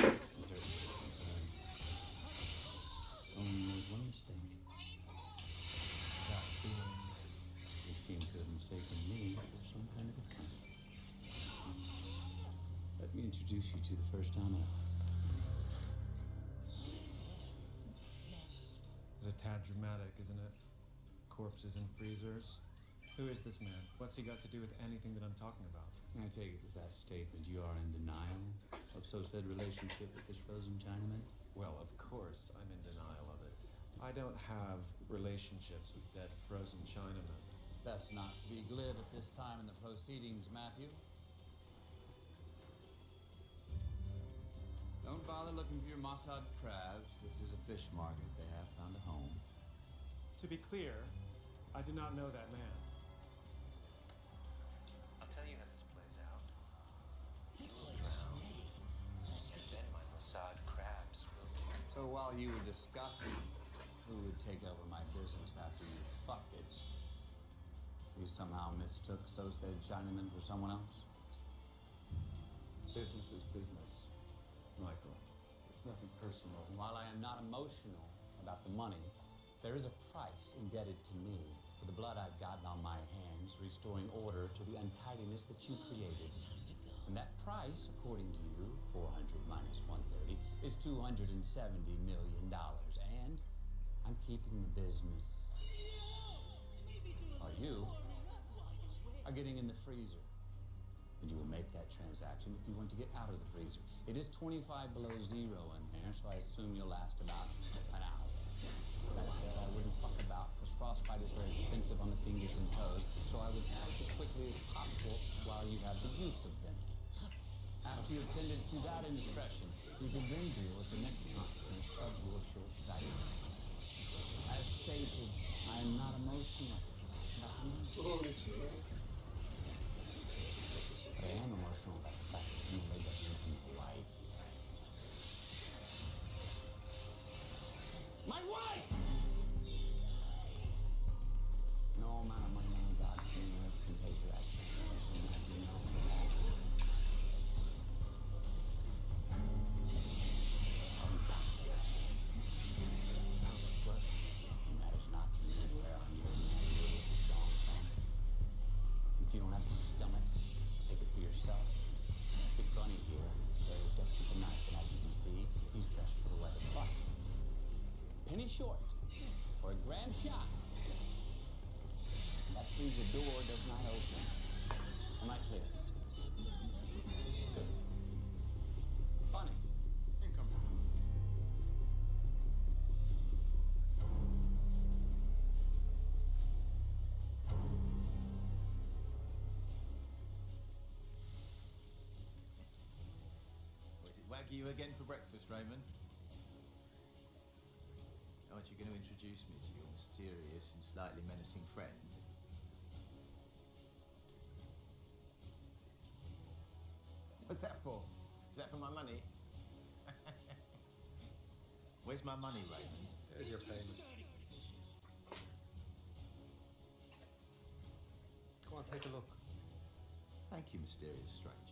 very certainly concerned. Only made one mistake. That being, You seem to have mistaken me for some kind of a cunt. Let me introduce you to the first domino. It's a tad dramatic, isn't it? Corpses and freezers. Who is this man? What's he got to do with anything that I'm talking about? I take it with that statement you are in denial of so said relationship with this frozen Chinaman? Well, of course I'm in denial of it. I don't have relationships with dead frozen Chinamen. Best not to be glib at this time in the proceedings, Matthew. Don't bother looking for your Mossad crabs. This is a fish market. They have found a home. To be clear, I do not know that man. I'll tell you how this plays out. You will drown, and then my Mossad crabs will do. So while you were discussing who would take over my business after you fucked it, you somehow mistook so said Chinaman for someone else? Business is business, Michael. It's nothing personal. While I am not emotional about the money, there is a price indebted to me for the blood I've gotten on my hands, restoring order to the untidiness that you created. And that price, according to you, 400 minus 130, is $270 million. And I'm keeping the business. While you are getting in the freezer. And you will make that transaction if you want to get out of the freezer. It is 25 below zero in there, so I assume you'll last about an hour. That said, I wouldn't fuck about, because frostbite is very expensive on the fingers and toes, so I would act as quickly as possible while you have the use of them. After you've tended to that indiscretion, you can then deal with the next consequence of your short-sightedness. As stated, I am not emotional about the money. But I am emotional about the fact that you laid that into my wife. My wife! No amount of money on God's green earth can pay for that transformation, Matthew. Not for that. Pound of flesh. And that is not to me where on your man is drawn from. If you don't have the stomach, take it for yourself. Big Bunny here, very adept with a knife, and as you can see, he's dressed for the weather. But penny short, or a grand shot. That freezer door does not open. Am I clear? Good. Bunny, income. Was it Wagyu again for breakfast, Raymond? Aren't you going to introduce me to your mysterious and slightly menacing friend? What's that for? Is that for my money? Where's my money, Raymond? Here's your payment. Go on, take a look. Thank you, mysterious stranger.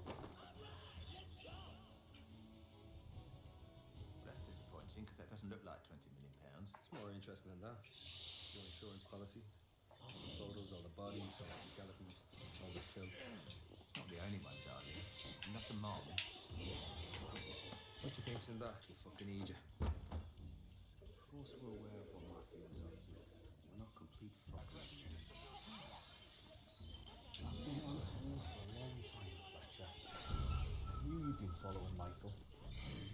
Well, that's disappointing because that doesn't look like £20 million. It's more interesting than that. Your insurance policy. All the photos, all the bodies, all the skeletons, all the filth. It's not the only one, darling. Not a mom. What do you think's in that, you fucking idiot? Of course we're aware of what Matthew was up to. We're not complete fuckers. I've been on the news for a long time, Fletcher. I knew you'd been following Michael.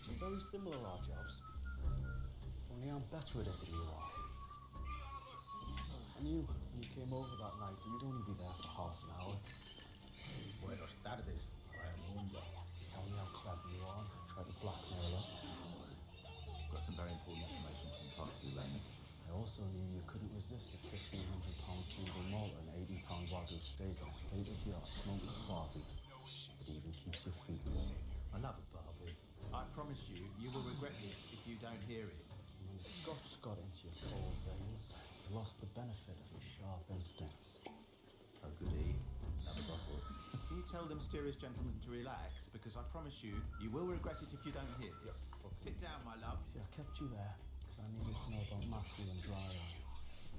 We're very similar, our jobs. Only I'm better at it than you are. I knew when you came over that night that you'd only be there for half an hour. Buenas tardes, Raimundo. Tell me how clever you are and try to blackmail us. Got some very important information to impart to you, Raymond. I also knew you couldn't resist a £1,500 single malt and £80 Wagyu steak and a state-of-the-art smokeless barbie that even keeps your feet warm. I love a barbie. I promise you, you will regret this if you don't hear it. And when the Scotch got into your cold veins, you lost the benefit of your sharp instincts. Oh, goody. Another bottle. Can you tell the mysterious gentleman to relax? Because I promise you, you will regret it if you don't hear this. Sit down, my love. See, I kept you there because I needed to know about Matthew and Dry Eye.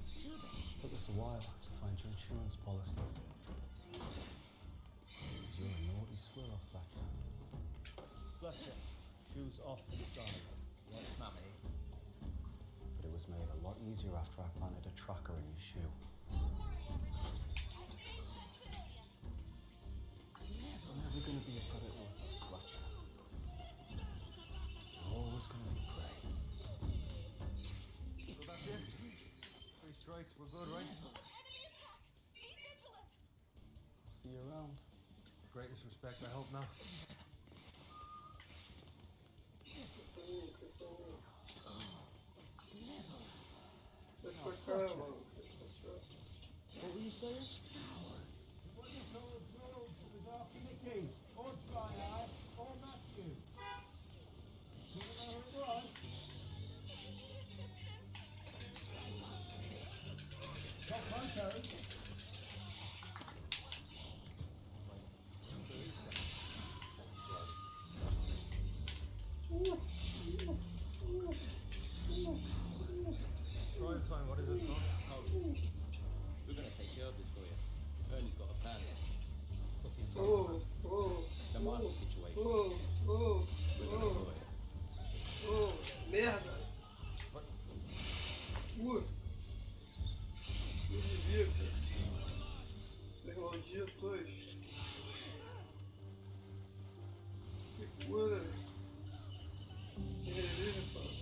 It took us a while to find your insurance policies. You're a naughty squirrel, Fletcher. Fletcher, shoes off inside. Yes, mummy. But it was made a lot easier after I planted a tracker in your shoe. You're never going to be a predator with us, Fletcher. You're always going to be prey. So that's it? 3 strikes, we're good, right? I'll see you around. Greatest respect, I hope not. Fletcher. What were you saying? It wasn't told Jones it was after Mickey, or Dry Eye, or Matthew. Do you know who it was? Got photos. Drive time, what is it, son? We're going to take care of this for you. Ernie's got a plan. The Michael situation. We're going to sort it. Merda! Meu dia, cara. Ferrou o dia, pois. Que cura. Que beleza, cara.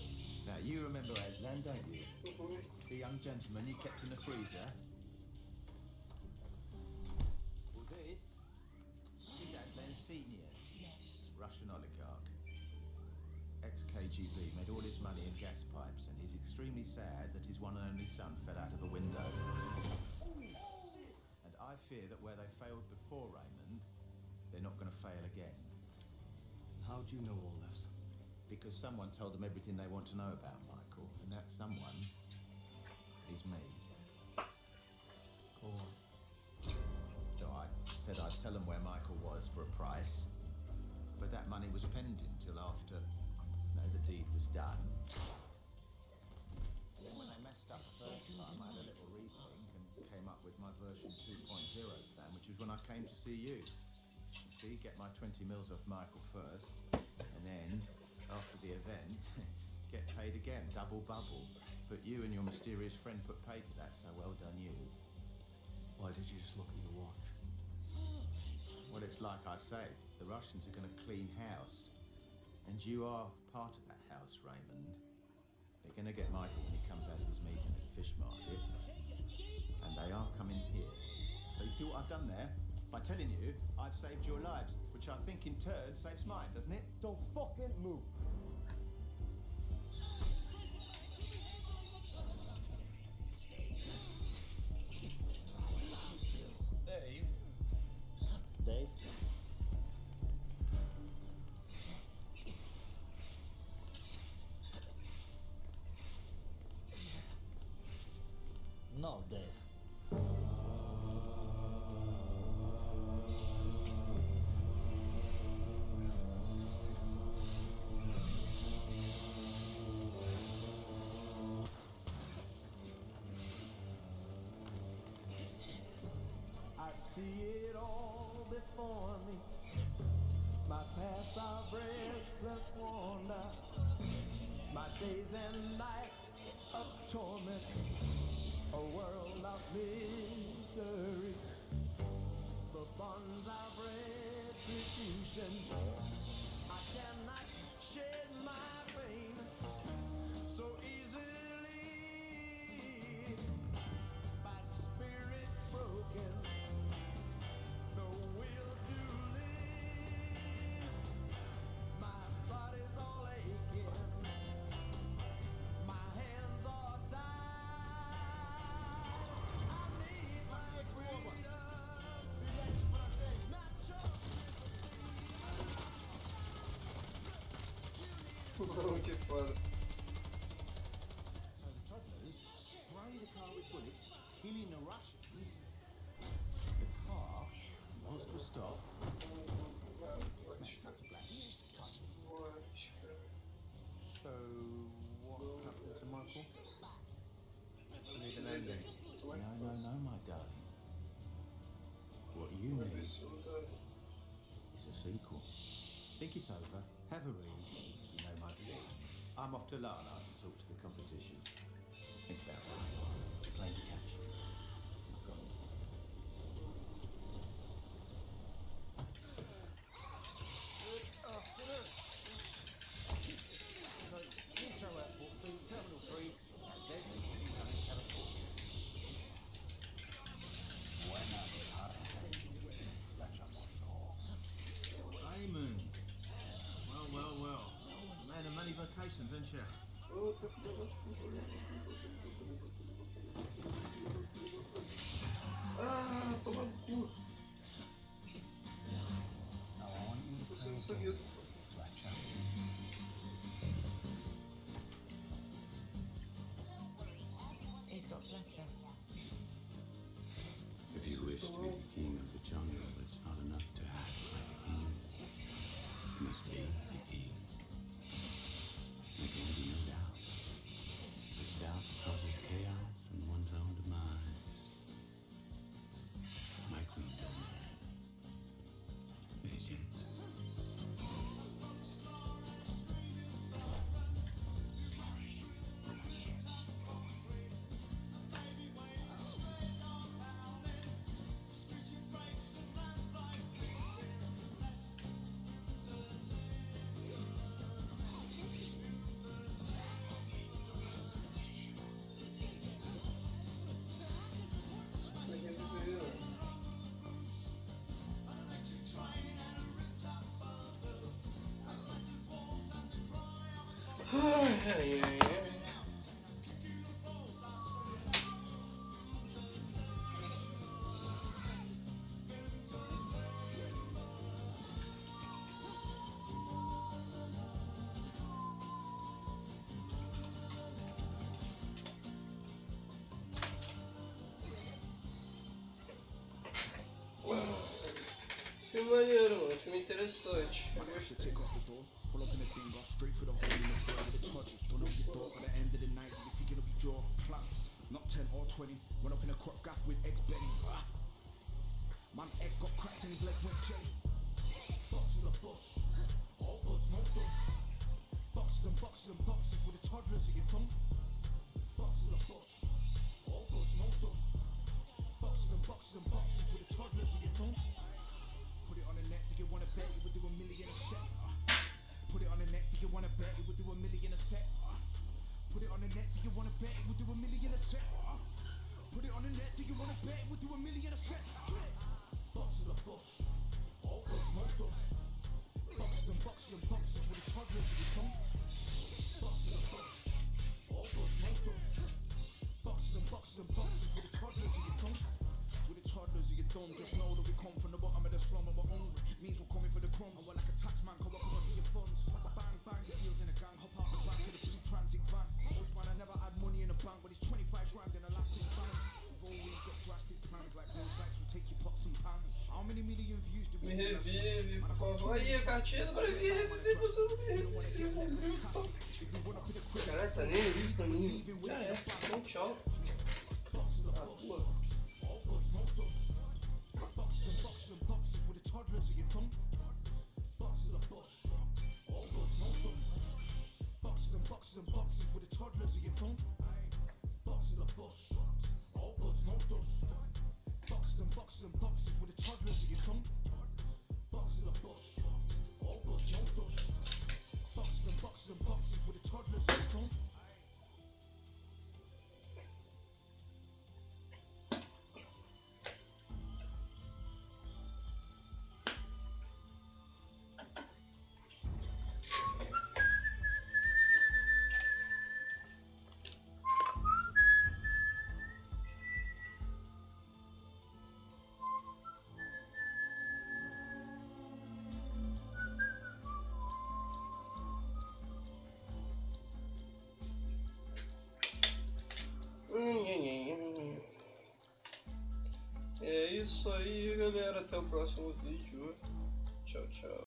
Now, you remember Aslan, don't you? The young gentleman you kept in the freezer? Well, this is Aslan Senior, Russian oligarch. Ex-KGB, made all his money in gas pipes, and he's extremely sad that his one and only son fell out of a window. And I fear that where they failed before Raymond, they're not going to fail again. How do you know all this? Because someone told them everything they want to know about Michael, and that someone is me. Go on. So I said I'd tell them where Michael was for a price, but that money was pending till after, the deed was done. When I messed up the first time, I had a little rethink and came up with my version 2.0 plan, which was when I came to see you. You see, get my 20 mils off Michael first, and then, after the event, get paid again, double bubble. But you and your mysterious friend put pay to that, so well done you. Why did you just look at your watch? Well, it's like I say, the Russians are going to clean house. And you are part of that house, Raymond. They're going to get Michael when he comes out of his meeting at the fish market. And they are coming here. So you see what I've done there? By telling you, I've saved your lives, which I think in turn saves mine, doesn't it? Don't fucking move. Dave? Dave? death. I see it all before me. My past of restless wander. My days and nights of torment. A world of misery. The bonds of retribution. I cannot shed my pain so easily. My spirit's broken. No will to live. My body's all aching. My hands are tied. I need my freedom. Not your Oh, que foda. So the toddlers spray the car with bullets, killing the Russians. The car wants to stop. Smash cut to black. So, what happened to Michael? I need an ending. No, my darling. What you need is a sequel. Think it's over. Have a read. You know my view. I'm off to Lala to talk to the competition. Think about it. Playing to catch. I've got it. So, Heathrow Airport, B, Terminal 3, and then incoming California. Raymond. Well. Man of many vocations, ain't you? Ah, toma no cu. Você não sabia. He's got Fletcher. If you wish to be the king of the jungle, it's not enough to act like a king. You must be the king. There can be no doubt. But doubt causes chaos and one's own demise. My queen told me that. Patience. Ai. Filme maneiro, mano. Filme interessante. Eu gostei. Take off the door, pull up in the thing, go straight for the hole in the floor with the touches. Don't know your door, by the end of the night, you'll be picking up your jaw. Plants, not 10 or 20. Went up in a crop gaff with eggs Benny. Man's egg got cracked and his legs went jelly. Boxes of bush, all buds, no dust. Boxes and boxes and boxes with the toddlers of your tongue. Boxes of bush, all buds, no dust. Boxes and boxes and boxes with the toddlers of your tongue. Put it on the net, do you wanna bet you would do $1 million a set? Put it on the net, do you wanna bet it would do $1 million a set? Put it on the net, do you wanna bet it would do $1 million a set? Put it on the net, do you wanna bet it would do $1 million a set? Boxes of bush, all buds, no dust. Boxes and boxes and boxes with the toddlers of your tongue. Boxes of bush, all buds, no dust. Boxes and boxes and boxes with the toddlers of your tongue. With the toddlers of your thumb, just know that we come from the bottom of the slum and we're hungry. Means we're coming for the crumbs. And we're like a tax man, come up with your funds. Bang, bang, the seals in a gang, hop out the back of the blue transit van. Husband, I never had money in the bank, but it's 25 grand in the last 2 banks. We've revive, por favor. Aí, a cartinha do revive, você não me revive. Caralho, tá nem aí pra mim. Já é, então tchau. Ah, pô. É isso aí, galera. Até o próximo vídeo. Tchau, tchau.